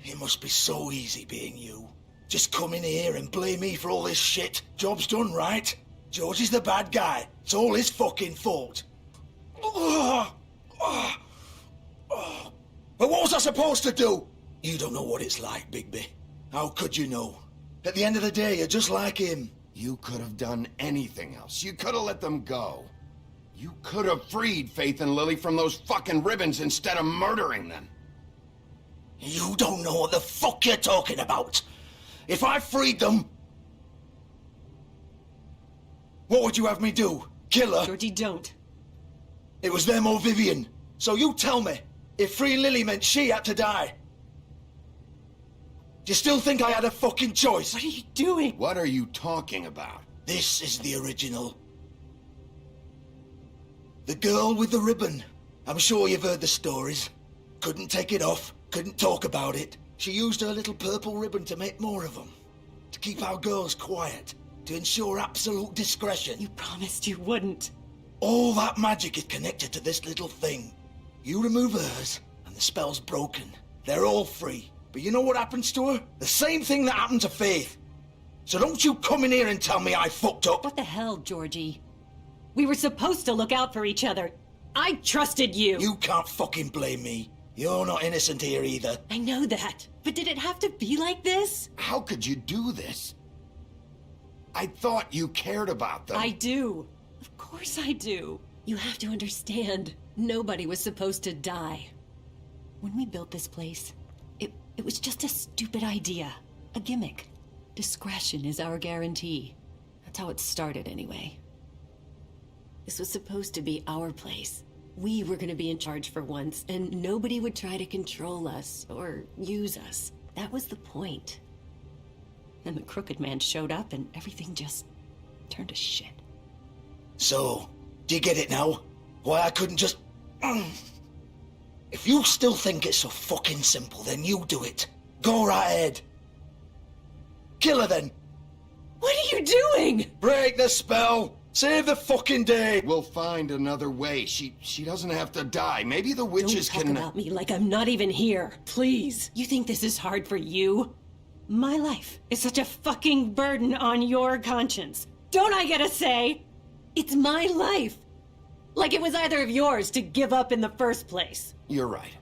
It must be so easy being you. Just come in here and blame me for all this shit. Job's done, right? George is the bad guy. It's all his fucking fault. But what was I supposed to do? You don't know what it's like, Bigby. How could you know? At the end of the day, you're just like him. You could have done anything else. You could have let them go. You could have freed Faith and Lily from those fucking ribbons instead of murdering them. You don't know what the fuck you're talking about. If I freed them... What would you have me do? Kill her? Georgie, don't. It was them or Vivian. So you tell me, if freeing Lily meant she had to die, do you still think I had a fucking choice? What are you doing? What are you talking about? This is the original. The girl with the ribbon. I'm sure you've heard the stories. Couldn't take it off, couldn't talk about it. She used her little purple ribbon to make more of them. To keep our girls quiet. To ensure absolute discretion. You promised you wouldn't. All that magic is connected to this little thing. You remove hers, and the spell's broken. They're all free. But you know what happens to her? The same thing that happened to Faith. So don't you come in here and tell me I fucked up. What the hell, Georgie? We were supposed to look out for each other. I trusted you. You can't fucking blame me. You're not innocent here either. I know that. But did it have to be like this? How could you do this? I thought you cared about them. I do. Of course I do. You have to understand. Nobody was supposed to die. When we built this place, it was just a stupid idea. A gimmick. Discretion is our guarantee. That's how it started anyway. This was supposed to be our place. We were going to be in charge for once, and nobody would try to control us or use us. That was the point. Then the crooked man showed up and everything just turned to shit. So, do you get it now? Why I couldn't just... If you still think it's so fucking simple, then you do it. Go right ahead. Kill her then. What are you doing? Break the spell. Save the fucking day. We'll find another way. She doesn't have to die. Maybe the witches Don't talk about me like I'm not even here. Please. You think this is hard for you? My life is such a fucking burden on your conscience. Don't I get a say? It's my life. Like it was either of yours to give up in the first place. You're right.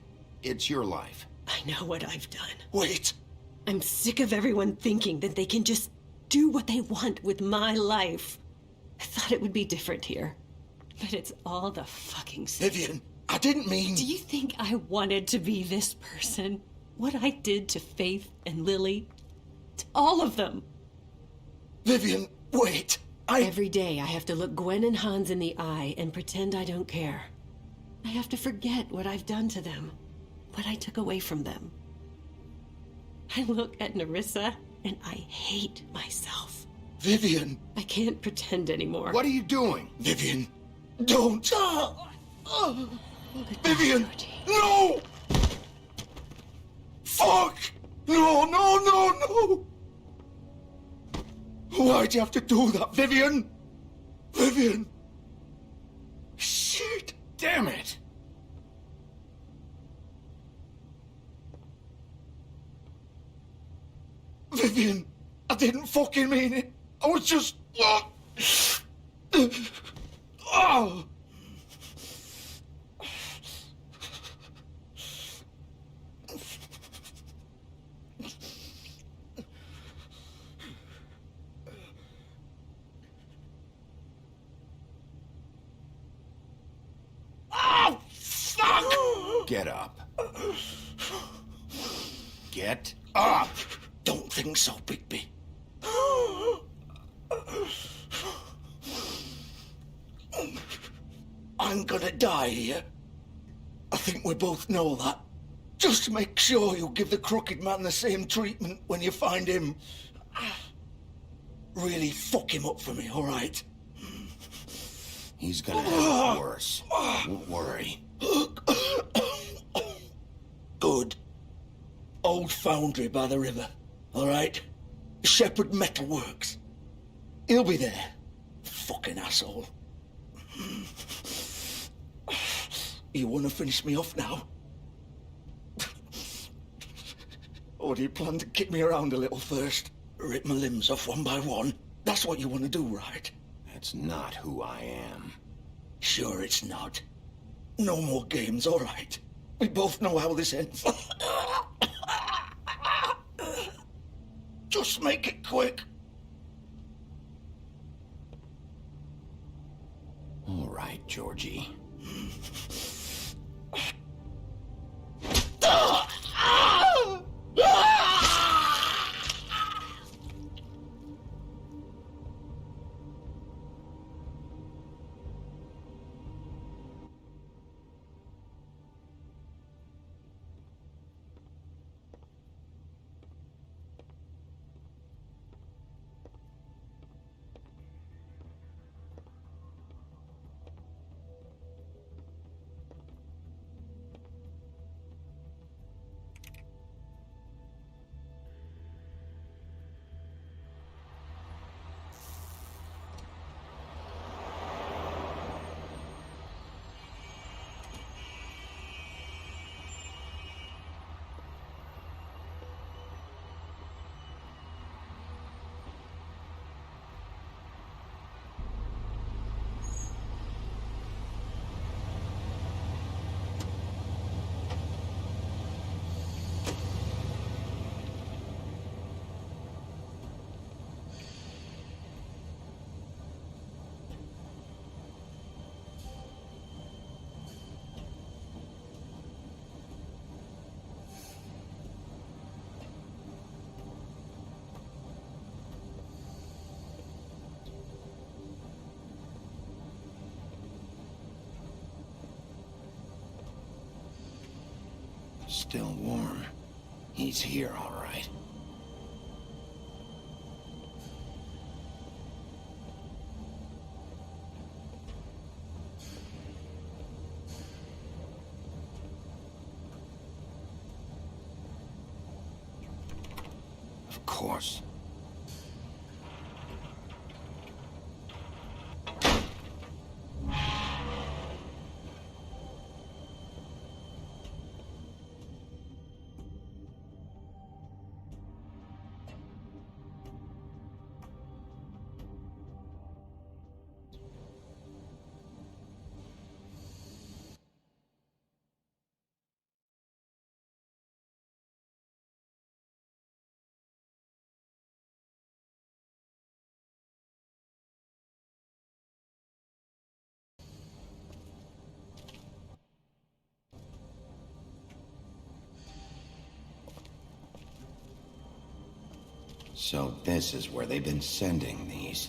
It's your life. I know what I've done. Wait. I'm sick of everyone thinking that they can just do what they want with my life. I thought it would be different here. But it's all the fucking same. Vivian, I didn't mean... Do you think I wanted to be this person? What I did to Faith and Lily? To all of them. Vivian, wait. Every day I have to look Gwen and Hans in the eye and pretend I don't care. I have to forget what I've done to them. What I took away from them. I look at Nerissa and I hate myself. Vivian. I can't pretend anymore. What are you doing? Vivian, don't. Vivian, no! Fuck! No, no, no, no! Why'd you have to do that, Vivian? Vivian! Shit! Damn it! Vivian, I didn't fucking mean it. I was just... Oh! Oh, fuck! Get up. Get up! Don't think so, Bigby. I'm gonna die here. I think we both know that. Just make sure you give the crooked man the same treatment when you find him. Really fuck him up for me, all right? He's gonna have it worse. Don't worry. Good. Old foundry by the river, all right? Shepherd Metalworks. He'll be there. Fucking asshole. You want to finish me off now? Or do you plan to kick me around a little first? Rip my limbs off one by one? That's what you want to do, right? That's not who I am. Sure it's not. No more games, all right? We both know how this ends. Just make it quick. All right, Georgie. Still warm. He's here, all right. Of course. So this is where they've been sending these.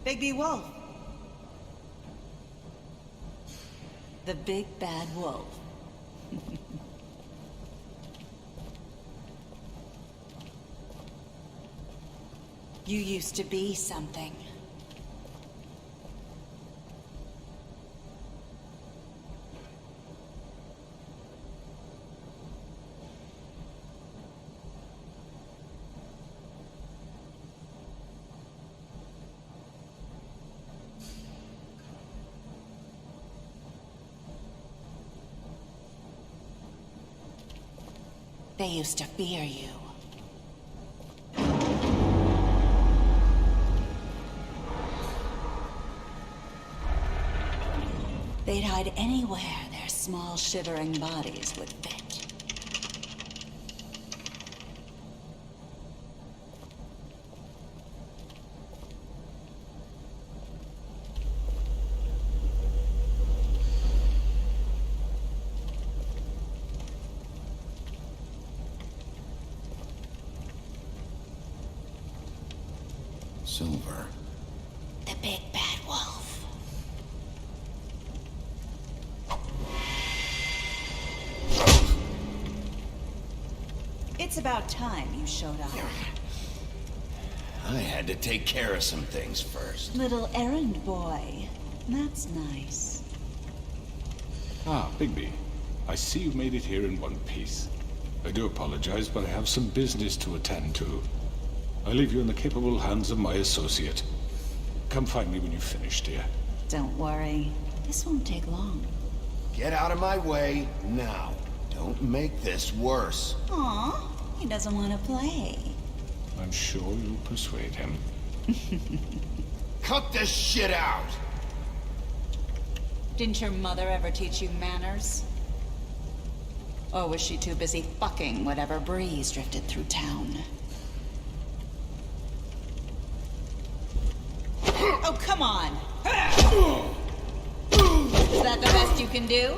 Bigby Wolf. The big bad wolf. You used to be something. They used to fear you. They'd hide anywhere their small, shivering bodies would fit. Silver. The big bad wolf. It's about time you showed up. I had to take care of some things first. Little errand boy. That's nice. Ah, Bigby. I see you made it here in one piece. I do apologize, but I have some business to attend to. I leave you in the capable hands of my associate. Come find me when you've finished, dear. Don't worry. This won't take long. Get out of my way now. Don't make this worse. Aw, he doesn't want to play. I'm sure you'll persuade him. Cut this shit out! Didn't your mother ever teach you manners? Or was she too busy fucking whatever breeze drifted through town? Oh, come on! Is that the best you can do?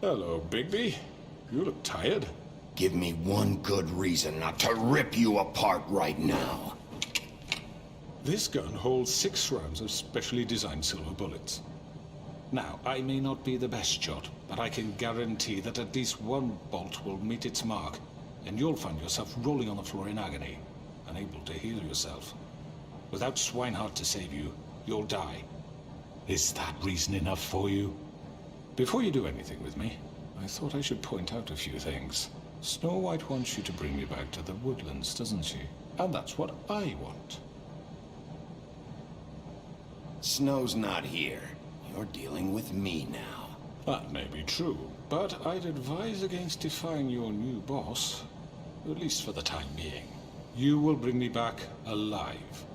Hello, Bigby. You look tired. Give me one good reason not to rip you apart right now. This gun holds 6 rounds of specially designed silver bullets. Now, I may not be the best shot, but I can guarantee that at least one bolt will meet its mark, and you'll find yourself rolling on the floor in agony, unable to heal yourself. Without Swinehart to save you, you'll die. Is that reason enough for you? Before you do anything with me, I thought I should point out a few things. Snow White wants you to bring me back to the woodlands, doesn't she? And that's what I want. Snow's not here. You're dealing with me now. That may be true, but I'd advise against defying your new boss, at least for the time being. You will bring me back alive.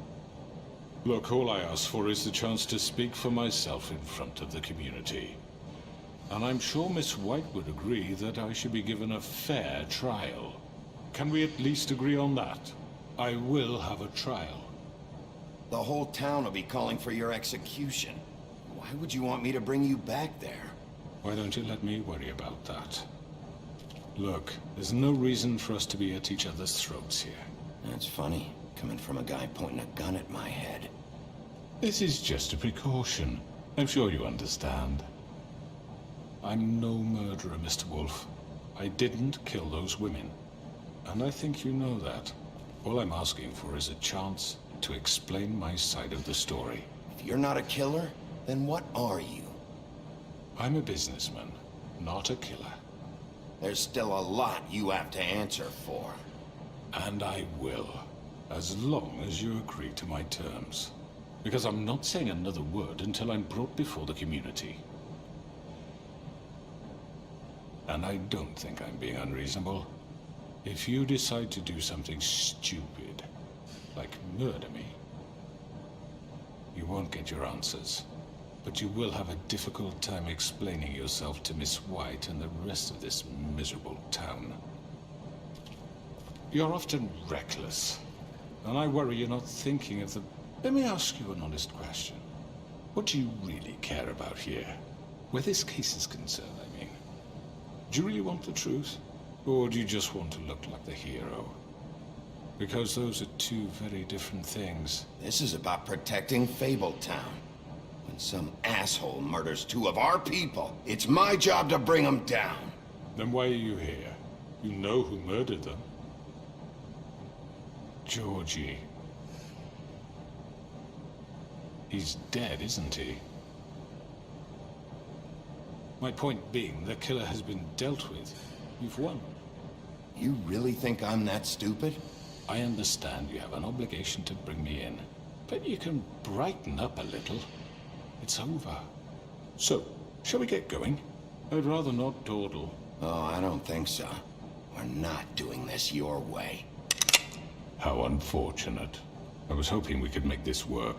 Look, all I ask for is the chance to speak for myself in front of the community. And I'm sure Miss White would agree that I should be given a fair trial. Can we at least agree on that? I will have a trial. The whole town will be calling for your execution. Why would you want me to bring you back there? Why don't you let me worry about that? Look, there's no reason for us to be at each other's throats here. That's funny, coming from a guy pointing a gun at my head. This is just a precaution. I'm sure you understand. I'm no murderer, Mr. Wolf. I didn't kill those women. And I think you know that. All I'm asking for is a chance to explain my side of the story. If you're not a killer, then what are you? I'm a businessman, not a killer. There's still a lot you have to answer for. And I will, as long as you agree to my terms. Because I'm not saying another word until I'm brought before the community. And I don't think I'm being unreasonable. If you decide to do something stupid, like murder me, you won't get your answers. But you will have a difficult time explaining yourself to Miss White and the rest of this miserable town. You're often reckless, and I worry you're not thinking of the... Let me ask you an honest question. What do you really care about here? Where this case is concerned, I mean. Do you really want the truth? Or do you just want to look like the hero? Because those are two very different things. This is about protecting Fabletown. When some asshole murders 2 of our people, it's my job to bring them down. Then why are you here? You know who murdered them. Georgie. He's dead, isn't he? My point being, the killer has been dealt with. You've won. You really think I'm that stupid? I understand you have an obligation to bring me in, but you can brighten up a little. It's over. So, shall we get going? I'd rather not dawdle. Oh, I don't think so. We're not doing this your way. How unfortunate. I was hoping we could make this work.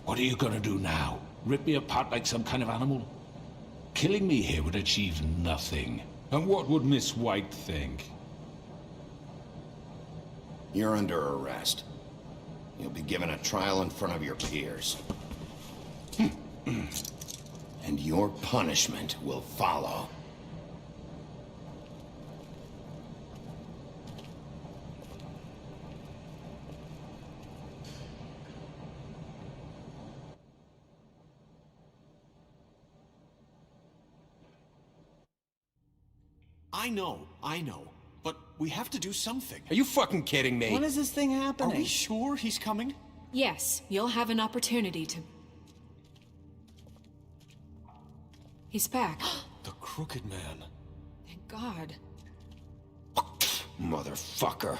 What are you gonna do now? Rip me apart like some kind of animal? Killing me here would achieve nothing. And what would Miss White think? You're under arrest. You'll be given a trial in front of your peers. And your punishment will follow. I know. But we have to do something. Are you fucking kidding me? When is this thing happening? Are we sure he's coming? Yes, you'll have an opportunity to... He's back. The Crooked Man. Thank God. Motherfucker.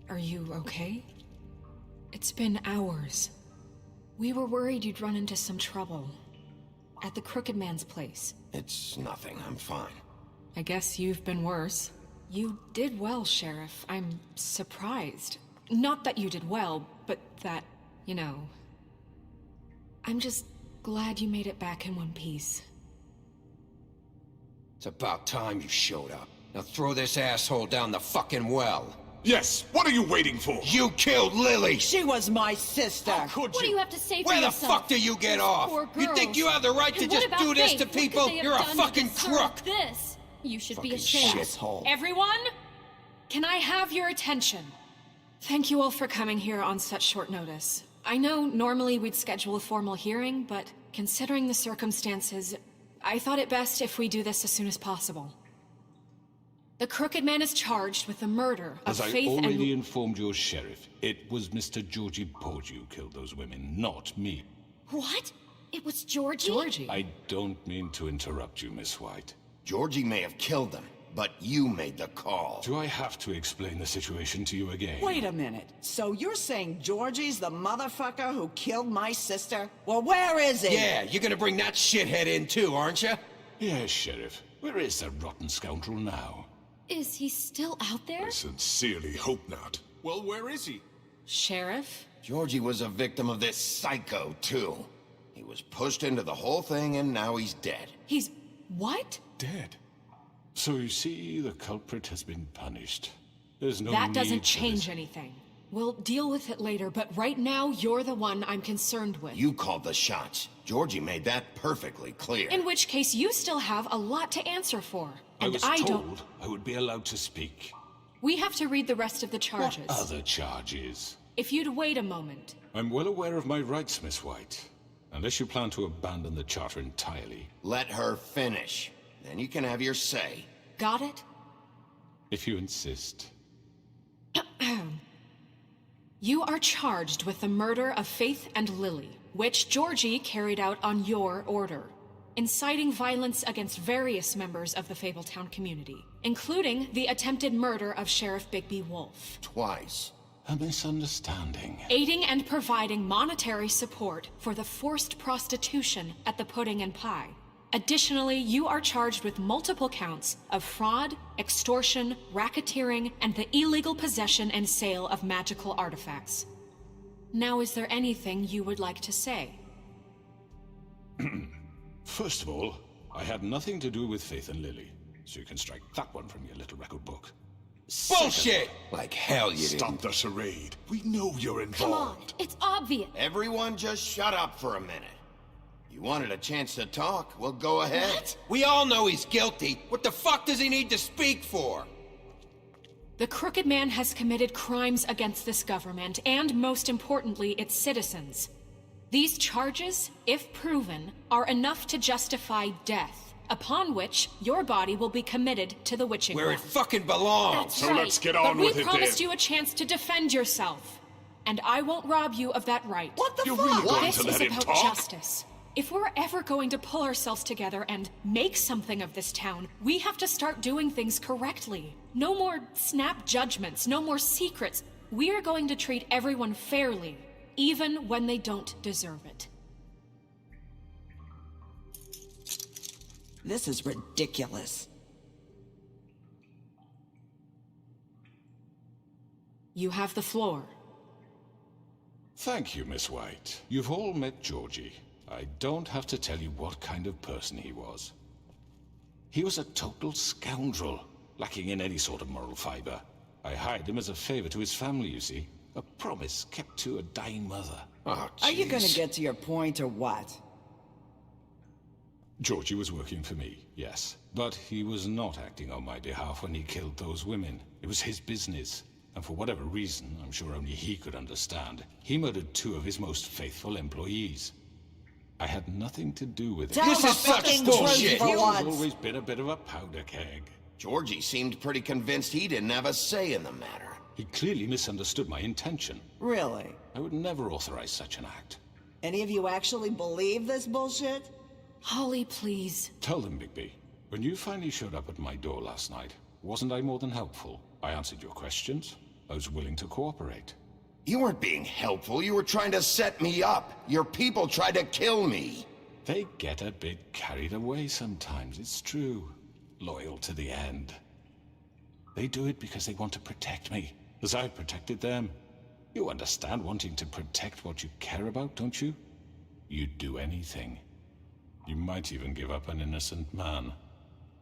Are you okay? It's been hours. We were worried you'd run into some trouble. At the Crooked Man's place. It's nothing. I'm fine. I guess you've been worse. You did well, Sheriff. I'm surprised. Not that you did well, but that, you know... I'm just glad you made it back in one piece. It's about time you showed up. Now throw this asshole down the fucking well. Yes, what are you waiting for? You killed Lily! She was my sister! How could What do you have to say for Where the yourself? fuck do you get off? Poor You think you have the right to And what just about do this Faith? to What could people? they have You're a done to fucking deserve crook! This? You should be Fucking ashamed. shithole. Everyone? Can I have your attention? Thank you all for coming here on such short notice. I know normally we'd schedule a formal hearing, but considering the circumstances, I thought it best if we do this as soon as possible. The Crooked Man is charged with the murder of As Faith I and... already informed your sheriff, it was Mr. Georgie Porgy who killed those women, not me. What? It was Georgie? Georgie? I don't mean to interrupt you, Miss White. Georgie may have killed them, but you made the call. Do I have to explain the situation to you again? Wait a minute. So you're saying Georgie's the motherfucker who killed my sister? Well, where is he? Yeah, you're gonna bring that shithead in too, aren't you? Yes, Sheriff. Where is that rotten scoundrel now? Is he still out there? I sincerely hope not. Well, where is he? Sheriff? Georgie was a victim of this psycho, too. He was pushed into the whole thing, and now he's dead. He's... what? Dead. So you see, the culprit has been punished. There's no That need doesn't for change this. anything. We'll deal with it later, but right now, you're the one I'm concerned with. You called the shots. Georgie made that perfectly clear. In which case, you still have a lot to answer for. And I was don't... told I would be allowed to speak. We have to read the rest of the charges. What other charges? If you'd wait a moment. I'm well aware of my rights, Miss White. Unless you plan to abandon the charter entirely. Let her finish. Then you can have your say. Got it? If you insist. You are charged with the murder of Faith and Lily, which Georgie carried out on your order, inciting violence against various members of the Fabletown community, including the attempted murder of Sheriff Bigby Wolf. Twice. A misunderstanding. Aiding and providing monetary support for the forced prostitution at the Pudding and Pie. Additionally, you are charged with multiple counts of fraud, extortion, racketeering, and the illegal possession and sale of magical artifacts. Now, is there anything you would like to say? First of all, I had nothing to do with Faith and Lily, so you can strike that one from your little record book. Bullshit! Like hell you didn't. Stop the charade. We know you're Come on, involved. it's obvious. Everyone just shut up for a minute. You wanted a chance to talk? Well, go ahead. What? We all know he's guilty. What the fuck does he need to speak for? The Crooked Man has committed crimes against this government, and most importantly, its citizens. These charges, if proven, are enough to justify death, upon which your body will be committed to the witching Where it well. fucking belongs. That's So right. let's get on but with we it promised then. you a chance to defend yourself, and I won't rob you of that right. What the You're fuck? really going This to is let him about talk? justice. If we're ever going to pull ourselves together and make something of this town, we have to start doing things correctly. No more snap judgments, no more secrets. We are going to treat everyone fairly, even when they don't deserve it. This is ridiculous. You have the floor. Thank you, Miss White. You've all met Georgie. I don't have to tell you what kind of person he was. He was a total scoundrel, lacking in any sort of moral fiber. I hired him as a favor to his family, you see. A promise kept to a dying mother. Oh, Are you gonna jeez. get to your point or what? Georgie was working for me, yes. But he was not acting on my behalf when he killed those women. It was his business. And for whatever reason, I'm sure only he could understand, he murdered 2 of his most faithful employees. I had nothing to do with it. Tell This the is such fucking bullshit. truth for He's once. always been a bit of a powder keg. Georgie seemed pretty convinced he didn't have a say in the matter. He clearly misunderstood my intention. Really? I would never authorize such an act. Any of you actually believe this bullshit? Holly, please. Tell them, Bigby. When you finally showed up at my door last night, wasn't I more than helpful? I answered your questions. I was willing to cooperate. You weren't being helpful. You were trying to set me up. Your people tried to kill me. They get a bit carried away sometimes, it's true. loyal to the end. They do it because they want to protect me, as I've protected them. You understand wanting to protect what you care about, don't you? You'd do anything. You might even give up an innocent man,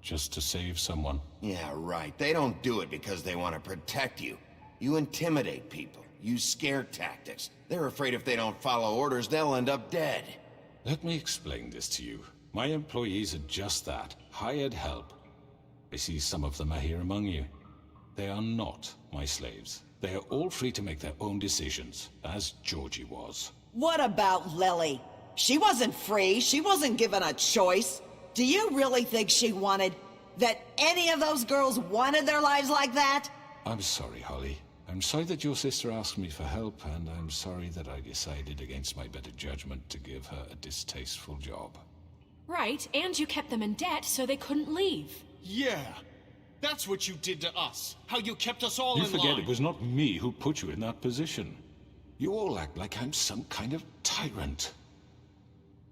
just to save someone. Yeah, right. They don't do it because they want to protect you. You intimidate people, use scare tactics. They're afraid if they don't follow orders, they'll end up dead. Let me explain this to you. My employees are just that, hired help. I see some of them are here among you. They are not my slaves. They are all free to make their own decisions, as Georgie was. What about Lily? She wasn't free. She wasn't given a choice. Do you really think she wanted... that any of those girls wanted their lives like that? I'm sorry, Holly. I'm sorry that your sister asked me for help, and I'm sorry that I decided against my better judgment to give her a distasteful job. Right, and you kept them in debt so they couldn't leave. Yeah. That's what you did to us. How you kept us all You in forget line. it was not me who put you in that position. You all act like I'm some kind of tyrant.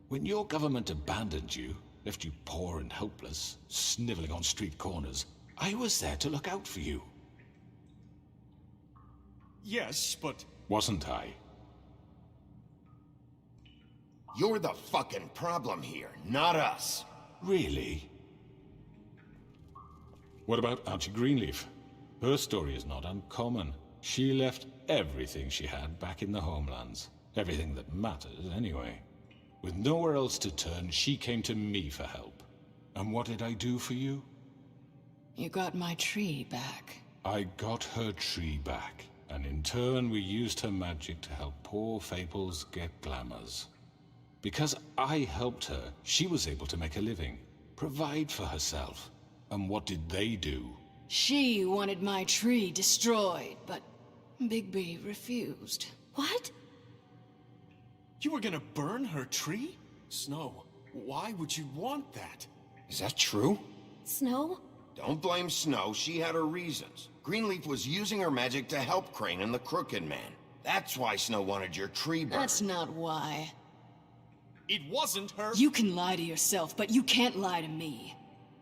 When your government abandoned you, left you poor and helpless, sniveling on street corners, I was there to look out for you. Yes, but... Wasn't I? You're the fucking problem here, not us. Really? What about Auntie Greenleaf? Her story is not uncommon. She left everything she had back in the homelands. Everything that matters, anyway. With nowhere else to turn, she came to me for help. And what did I do for you? You got my tree back. I got her tree back. And in turn, we used her magic to help poor Fables get glamours. Because I helped her, she was able to make a living, provide for herself. And what did they do? She wanted my tree destroyed, but Bigby refused. What? You were gonna burn her tree? Snow, why would you want that? Is that true? Snow? Don't blame Snow, she had her reasons. Greenleaf was using her magic to help Crane and the Crooked Man. That's why Snow wanted your tree burned. That's not why. It wasn't her... You can lie to yourself, but you can't lie to me.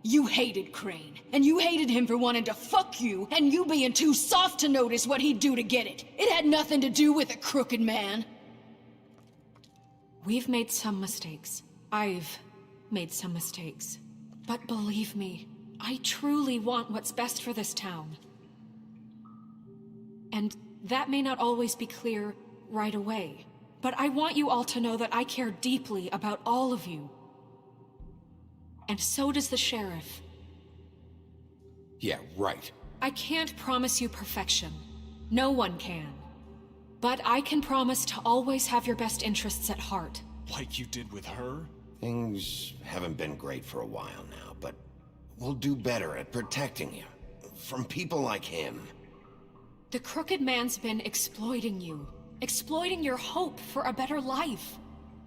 You hated Crane, and you hated him for wanting to fuck you, and you being too soft to notice what he'd do to get it. It had nothing to do with a Crooked Man. We've made some mistakes. I've made some mistakes. But believe me, I truly want what's best for this town. And that may not always be clear right away. But I want you all to know that I care deeply about all of you. And so does the sheriff. Yeah, right. I can't promise you perfection. No one can. But I can promise to always have your best interests at heart. Like you did with her? Things haven't been great for a while now, but we'll do better at protecting you. From people like him. The Crooked Man's been exploiting you. Exploiting your hope for a better life.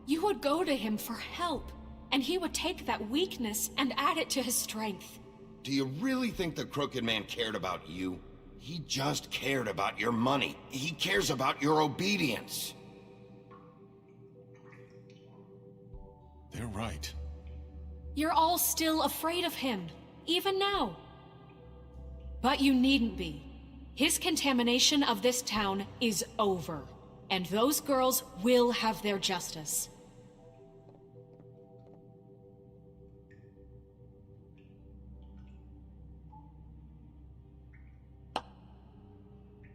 You would go to him for help, and he would take that weakness and add it to his strength. Do you really think the Crooked Man cared about you? He just cared about your money. He cares about your obedience. They're right. You're all still afraid of him, even now. But you needn't be. His contamination of this town is over, and those girls will have their justice.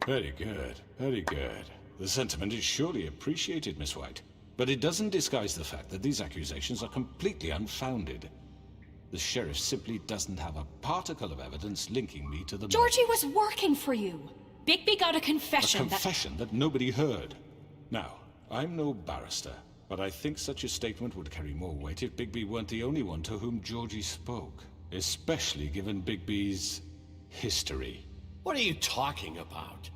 Very good, very good. The sentiment is surely appreciated, Miss White. But it doesn't disguise the fact that these accusations are completely unfounded. The sheriff simply doesn't have a particle of evidence linking me to the... Georgie was working for you. Bigby got a confession A confession that nobody heard. Now, I'm no barrister, but I think such a statement would carry more weight if Bigby weren't the only one to whom Georgie spoke. Especially given Bigby's history. What are you talking about?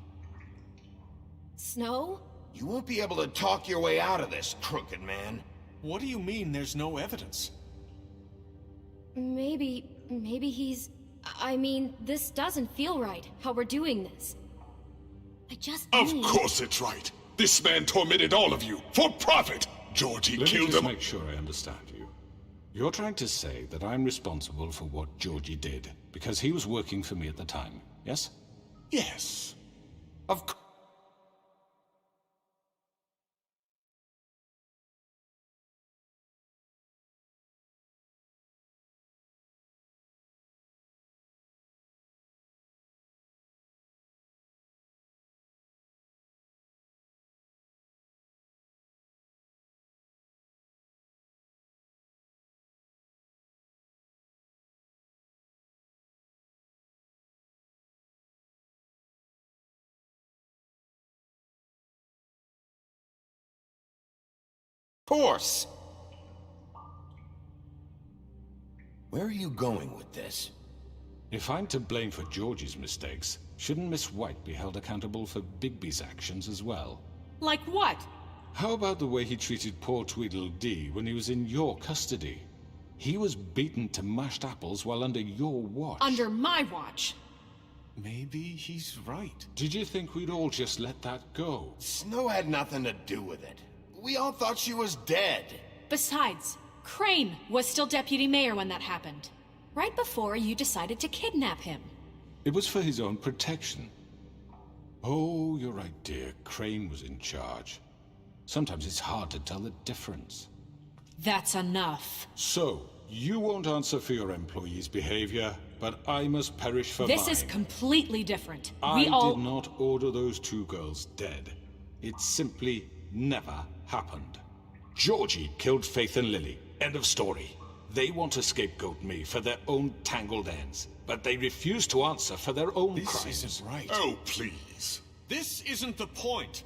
Snow? You won't be able to talk your way out of this, Crooked Man. What do you mean there's no evidence? Maybe he's... I mean, this doesn't feel right, how we're doing this. I just Of need... course it's right. This man tormented all of you, for profit. Georgie Let me killed just them. make sure I understand you. You're trying to say that I'm responsible for what Georgie did, because he was working for me at the time, yes? Yes. Of course. Course! Where are you going with this? If I'm to blame for Georgie's mistakes, shouldn't Miss White be held accountable for Bigby's actions as well? Like what? How about the way he treated poor Tweedledee when he was in your custody? He was beaten to mashed apples while under your watch. Under my watch. Maybe he's right. Did you think we'd all just let that go? Snow had nothing to do with it. We all thought she was dead. Besides, Crane was still deputy mayor when that happened. Right before you decided to kidnap him. It was for his own protection. Oh, you're right, dear. Crane was in charge. Sometimes it's hard to tell the difference. That's enough. So, you won't answer for your employees' behavior, but I must perish for mine. This is completely different. I did not order those two girls dead. It simply never happened. Georgie killed Faith and Lily. End of story. They want to scapegoat me for their own tangled ends, but they refuse to answer for their own crimes. This isn't right. Oh, please. This isn't the point.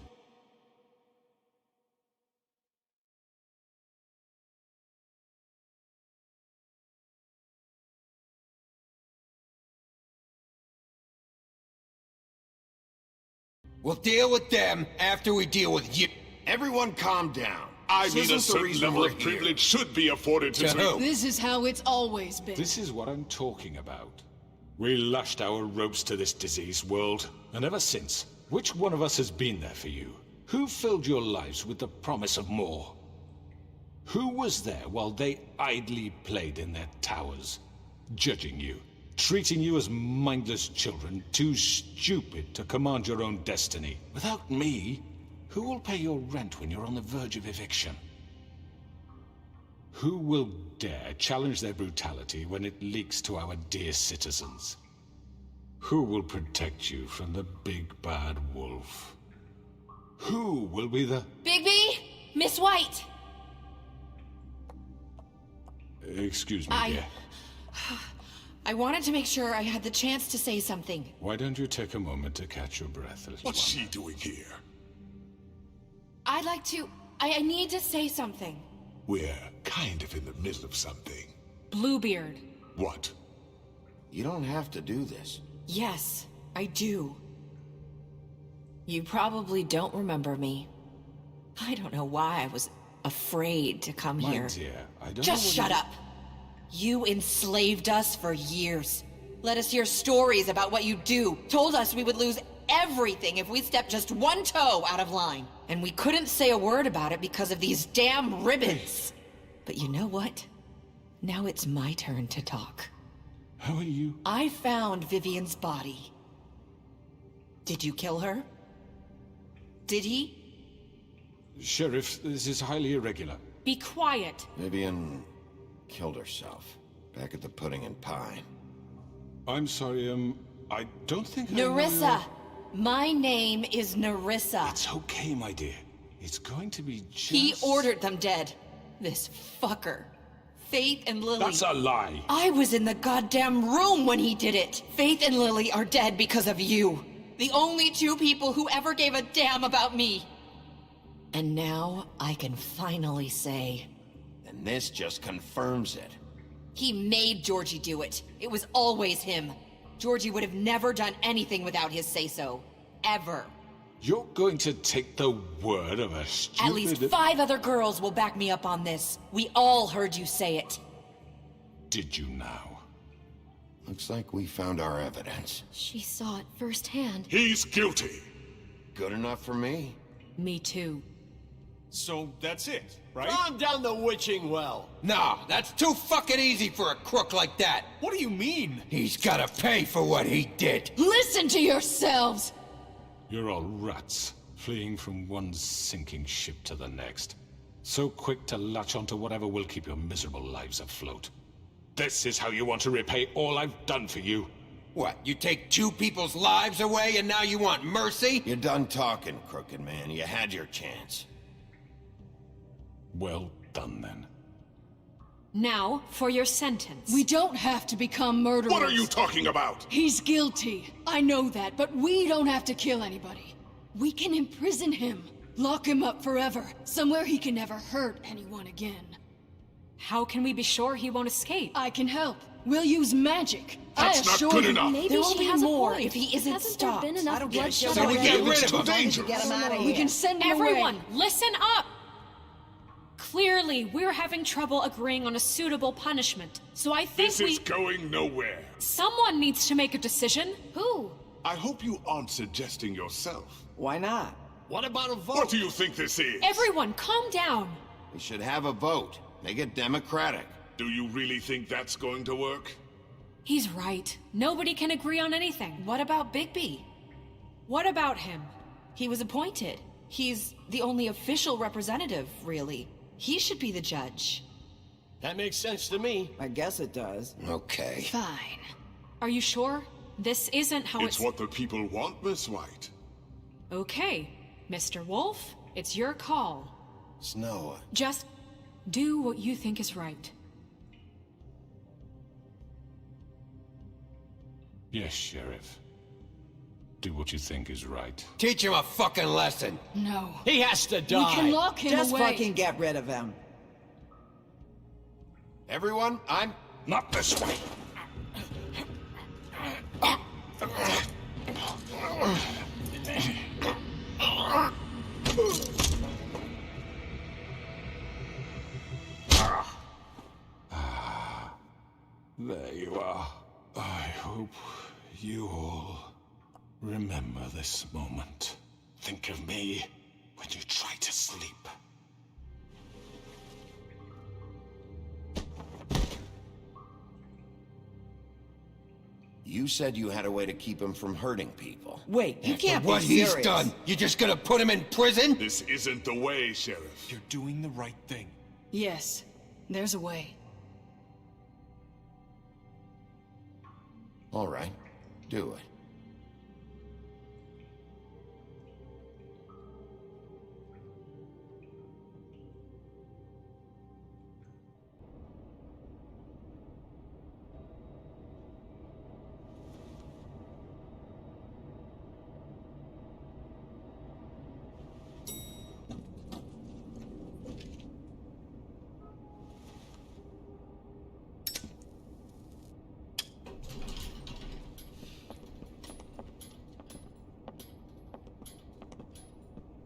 We'll deal with them after we deal with you. Everyone calm down. I This mean, a isn't the certain reason level we're of here. privilege should be afforded to... This is how it's always been. This is what I'm talking about. We lashed our ropes to this diseased world, and ever since, which one of us has been there for you? Who filled your lives with the promise of more? Who was there while they idly played in their towers, judging you, treating you as mindless children, too stupid to command your own destiny? Without me, who will pay your rent when you're on the verge of eviction? Who will dare challenge their brutality when it leaks to our dear citizens? Who will protect you from the big bad wolf? Who will be the... Bigby! Miss White! Excuse me, dear. I wanted to make sure I had the chance to say something. Why don't you take a moment to catch your breath, little What's one? she doing here? I'd like to... I need to say something. We're kind of in the middle of something. Bluebeard. What? You don't have to do this. Yes, I do. You probably don't remember me. I don't know why I was afraid to come My here. dear, I don't Just know shut up! You enslaved us for years. Let us hear stories about what you do. Told us we would lose everything if we stepped just one toe out of line. And we couldn't say a word about it because of these damn ribbons. But you know what? Now it's my turn to talk. How are you? I found Vivian's body. Did you kill her? Did he? Sheriff, this is highly irregular. Be quiet. Vivian killed herself back at the Pudding and Pie. I'm sorry, I don't think I know Nerissa! My name is Nerissa. It's okay, my dear. It's going to be just... He ordered them dead. This fucker. Faith and Lily. That's a lie. I was in the goddamn room when he did it. Faith and Lily are dead because of you. The only two people who ever gave a damn about me. And now I can finally say... And this just confirms it. He made Georgie do it. It was always him. Georgie would have never done anything without his say-so. Ever. You're going to take the word of a stupid... At least 5 other girls will back me up on this. We all heard you say it. Did you now? Looks like we found our evidence. She saw it firsthand. He's guilty. Good enough for me. Me too. So that's it, right? Calm down the witching well. No, that's too fucking easy for a crook like that. What do you mean? He's gotta pay for what he did. Listen to yourselves! You're all rats, fleeing from one sinking ship to the next. So quick to latch onto whatever will keep your miserable lives afloat. This is how you want to repay all I've done for you? What, you take 2 people's lives away and now you want mercy? You're done talking, crooked man. You had your chance. Well done, then. Now, for your sentence. We don't have to become murderers. What are you talking about? He's guilty. I know that, but we don't have to kill anybody. We can imprison him. Lock him up forever, somewhere he can never hurt anyone again. How can we be sure he won't escape? I can help. We'll use magic. That's I not assure good you. enough. Maybe There will she be has more a point if he isn't Hasn't stopped. there been enough I don't get it. bloodshed So we already? get rid of It's too him. dangerous. Get him out of We here. can send him Everyone, away. listen up! Clearly, we're having trouble agreeing on a suitable punishment, so I think This is going nowhere. Someone needs to make a decision. Who? I hope you aren't suggesting yourself. Why not? What about a vote? What do you think this is? Everyone, calm down. We should have a vote. Make it democratic. Do you really think that's going to work? He's right. Nobody can agree on anything. What about Bigby? What about him? He was appointed. He's the only official representative, really. He should be the judge. That makes sense to me. I guess it does. Okay. Fine. Are you sure? This isn't how It's what the people want, Miss White. Okay, Mr. Wolf, it's your call. Snow, Just do what you think is right. Yes, Sheriff. Do what you think is right. Teach him a fucking lesson. No. He has to die. We can lock him Just away. fucking get rid of him. everyone, I'm... Not this way. There you are. I hope you all remember this moment. Think of me when you try to sleep. You said you had a way to keep him from hurting people. Wait, you can't What be he's serious. done, you just gonna put him in prison? This isn't the way, Sheriff. You're doing the right thing. Yes, there's a way. All right, do it.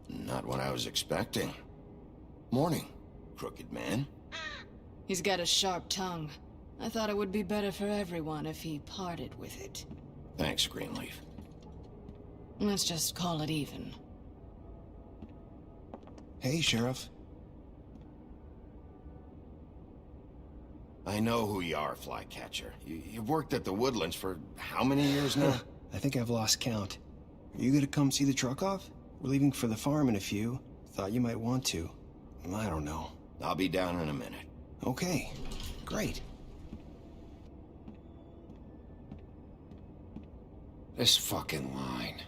Not what I was expecting. Morning, crooked man. He's got a sharp tongue. I thought it would be better for everyone if he parted with it. Thanks, Greenleaf. Let's just call it even. Hey, Sheriff. I know who you are, Flycatcher. You've worked at the Woodlands for how many years now? I think I've lost count. Are you gonna come see the truck off? We're leaving for the farm in a few. Thought you might want to. I don't know. I'll be down in a minute. Okay, great. This fucking line.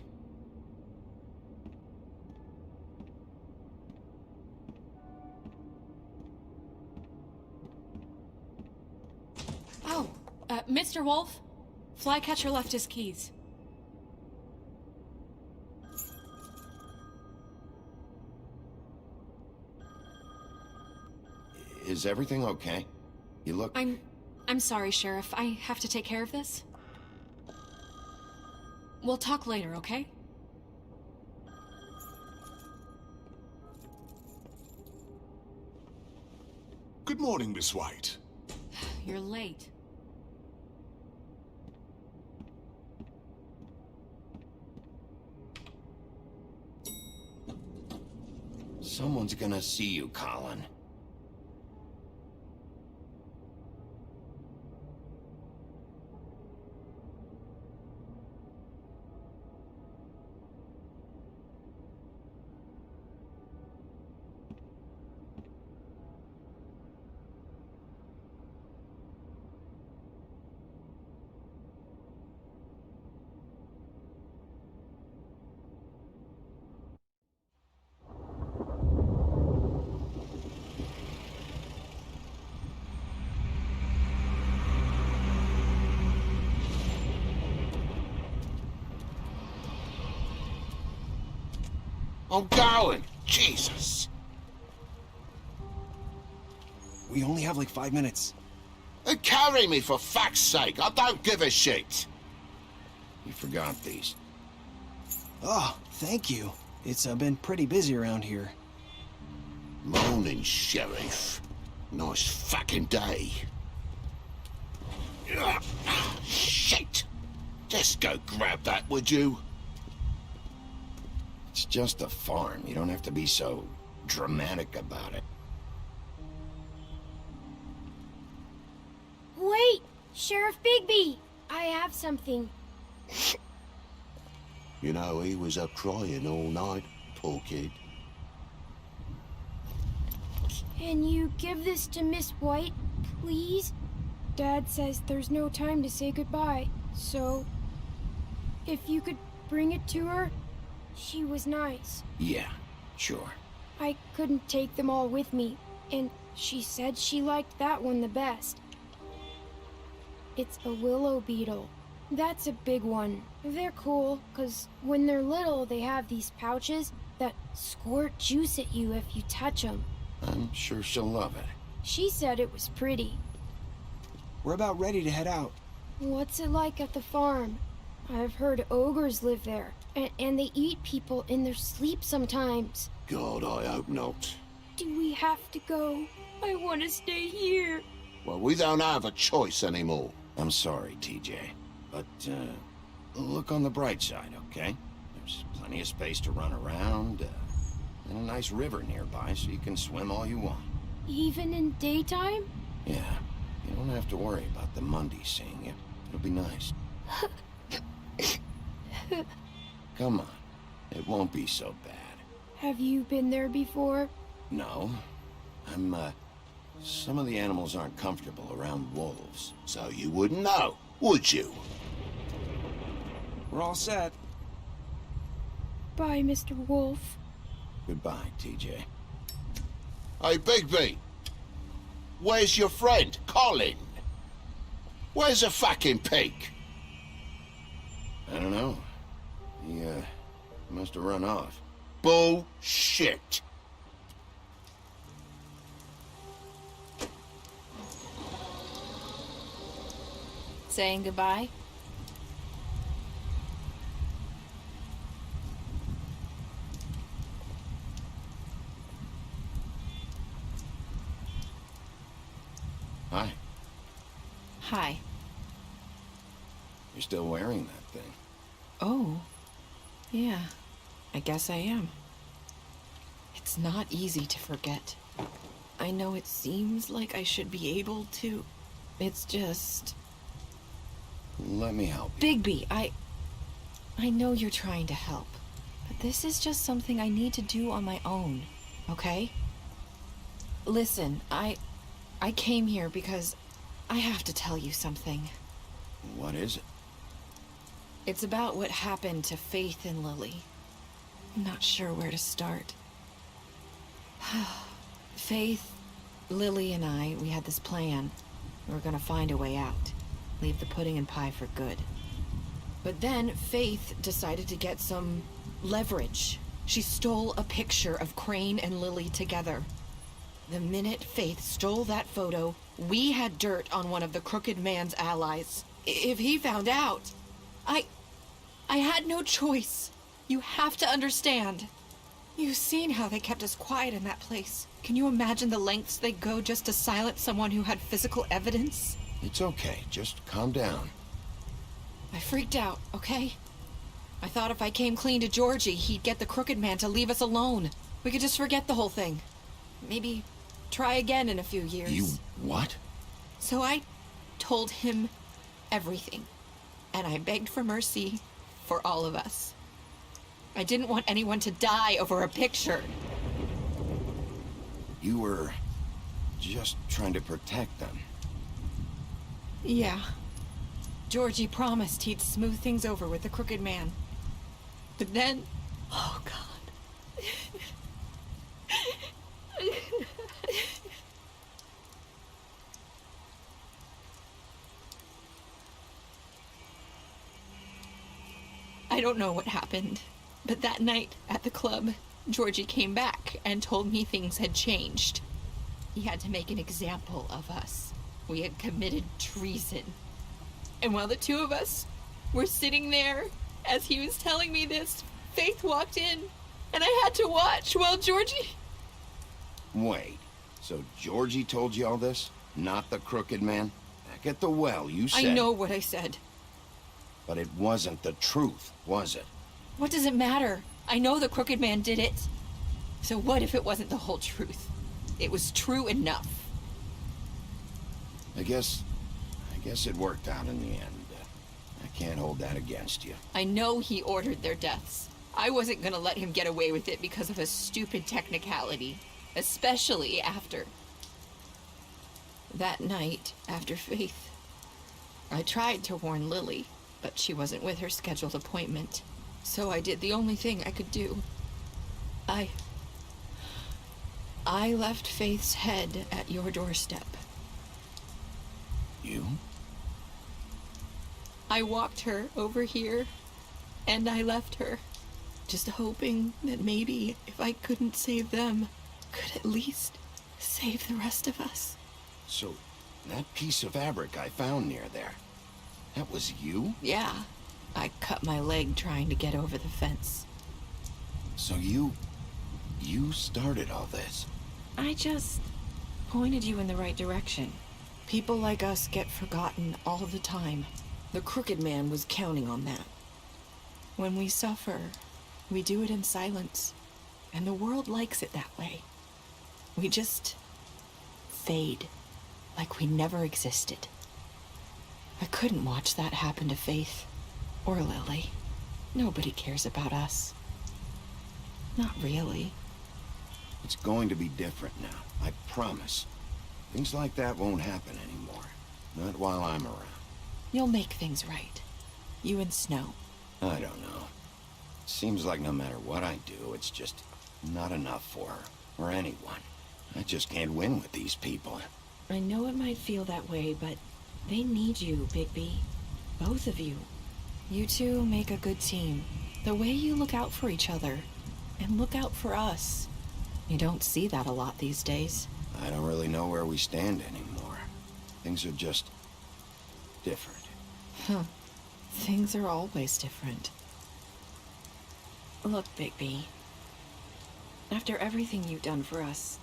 Oh, Mr. Wolf, Flycatcher left his keys. Is everything okay? You look... I'm sorry, Sheriff. I have to take care of this. We'll talk later, okay? Good morning, Miss White. You're late. Someone's gonna see you, Colin. I'm going! Jesus! We only have like 5 minutes. Carry me, for fuck's sake! I don't give a shit! You forgot these. Oh, thank you. It's been pretty busy around here. Morning, Sheriff. Nice fucking day. Ugh, shit! Just go grab that, would you? It's just a farm. You don't have to be so dramatic about it. Wait! Sheriff Bigby! I have something. You know, he was up crying all night, poor kid. Can you give this to Miss White, please? Dad says there's no time to say goodbye, so if you could bring it to her, she was nice. Yeah, sure. I couldn't take them all with me, and she said she liked that one the best. It's a willow beetle. That's a big one. They're cool, 'cause when they're little, they have these pouches that squirt juice at you if you touch them. I'm sure she'll love it. She said it was pretty. We're about ready to head out. What's it like at the farm? I've heard ogres live there, and they eat people in their sleep sometimes. God, I hope not. Do we have to go? I want to stay here. Well, we don't have a choice anymore. I'm sorry, TJ. But, look on the bright side, okay? There's plenty of space to run around, and a nice river nearby so you can swim all you want. Even in daytime? Yeah, you don't have to worry about the Mundy seeing you. It'll be nice. Come on, it won't be so bad. Have you been there before? No, some of the animals aren't comfortable around wolves, so you wouldn't know, would you? We're all set. Bye, Mr. Wolf. Goodbye, TJ. Hey, Bigby! Where's your friend, Colin? Where's the fucking pig? I don't know. He, must have run off. Bullshit! Saying goodbye? Hi. Hi. You're still wearing that thing. Oh. Yeah. I guess I am. It's not easy to forget. I know it seems like I should be able to. It's just... Let me help you. Bigby, I know you're trying to help, but this is just something I need to do on my own, okay? Listen, I came here because I have to tell you something. What is it? It's about what happened to Faith and Lily. I'm not sure where to start. Faith, Lily, and I, we had this plan. We were gonna find a way out. Leave the pudding and pie for good. But then Faith decided to get some leverage. She stole a picture of Crane and Lily together. The minute Faith stole that photo, we had dirt on one of the Crooked Man's allies. If he found out, I had no choice. You have to understand. You've seen how they kept us quiet in that place. Can you imagine the lengths they go just to silence someone who had physical evidence? It's okay. Just calm down. I freaked out, okay? I thought if I came clean to Georgie, he'd get the Crooked Man to leave us alone. We could just forget the whole thing. Maybe try again in a few years. You what? So I told him everything. And I begged for mercy for all of us. I didn't want anyone to die over a picture. You were just trying to protect them. Yeah. Georgie promised he'd smooth things over with the Crooked Man. But then... Oh, God. I don't know what happened, but that night at the club, Georgie came back and told me things had changed. He had to make an example of us. We had committed treason. And while the two of us were sitting there, as he was telling me this, Faith walked in, and I had to watch while Georgie... Wait, so Georgie told you all this? Not the Crooked Man? Back at the well, you said... I know what I said. But it wasn't the truth, was it? What does it matter? I know the Crooked Man did it. So what if it wasn't the whole truth? It was true enough. I guess it worked out in the end. I can't hold that against you. I know he ordered their deaths. I wasn't gonna let him get away with it because of a stupid technicality. Especially after... that night, after Faith. I tried to warn Lily, but she wasn't with her scheduled appointment. So I did the only thing I could do. I left Faith's head at your doorstep. You? I walked her over here, and I left her, just hoping that maybe if I couldn't save them, could at least save the rest of us. So, that piece of fabric I found near there, that was you? Yeah. I cut my leg trying to get over the fence. So you started all this? I just pointed you in the right direction. People like us get forgotten all the time. The Crooked Man was counting on that. When we suffer, we do it in silence, and the world likes it that way. We just fade, like we never existed. I couldn't watch that happen to Faith, or Lily. Nobody cares about us. Not really. It's going to be different now, I promise. Things like that won't happen anymore. Not while I'm around. You'll make things right. You and Snow. I don't know. Seems like no matter what I do, it's just not enough for her, or anyone. I just can't win with these people. I know it might feel that way, but they need you, Bigby. Both of you. You two make a good team. The way you look out for each other, and look out for us. You don't see that a lot these days. I don't really know where we stand anymore. Things are just... different. Huh. Things are always different. Look, Bigby. After everything you've done for us,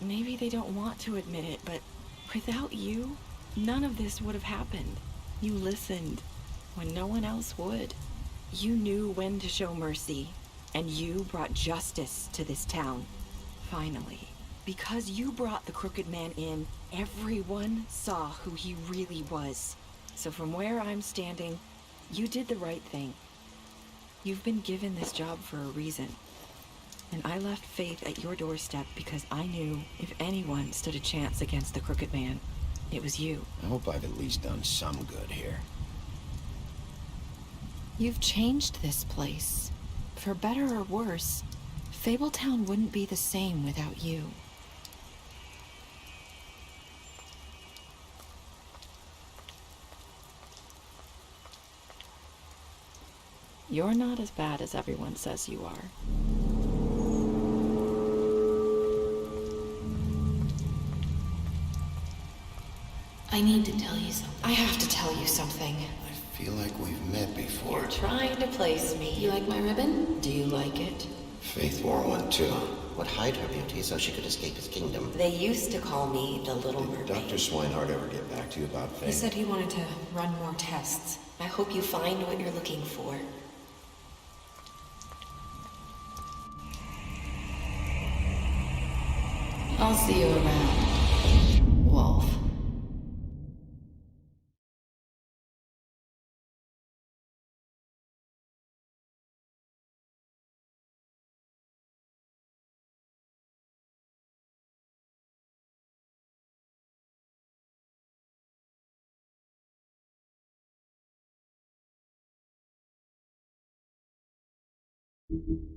maybe they don't want to admit it, but without you, none of this would have happened. You listened when no one else would. You knew when to show mercy, and you brought justice to this town. Finally. Because you brought the Crooked Man in, everyone saw who he really was. So from where I'm standing, you did the right thing. You've been given this job for a reason. And I left Faith at your doorstep because I knew if anyone stood a chance against the Crooked Man, it was you. I hope I've at least done some good here. You've changed this place. For better or worse, Fabletown wouldn't be the same without you. You're not as bad as everyone says you are. I need to tell you something. I have to tell you something. I feel like we've met before. You're trying to place me. You like my ribbon? Do you like it? Faith wore one too. Would hide her beauty so she could escape his kingdom. They used to call me the Little Did Mermaid. Dr. Swinehart ever get back to you about Faith? He said he wanted to run more tests. I hope you find what you're looking for. I'll see you around, Wolf. Thank you.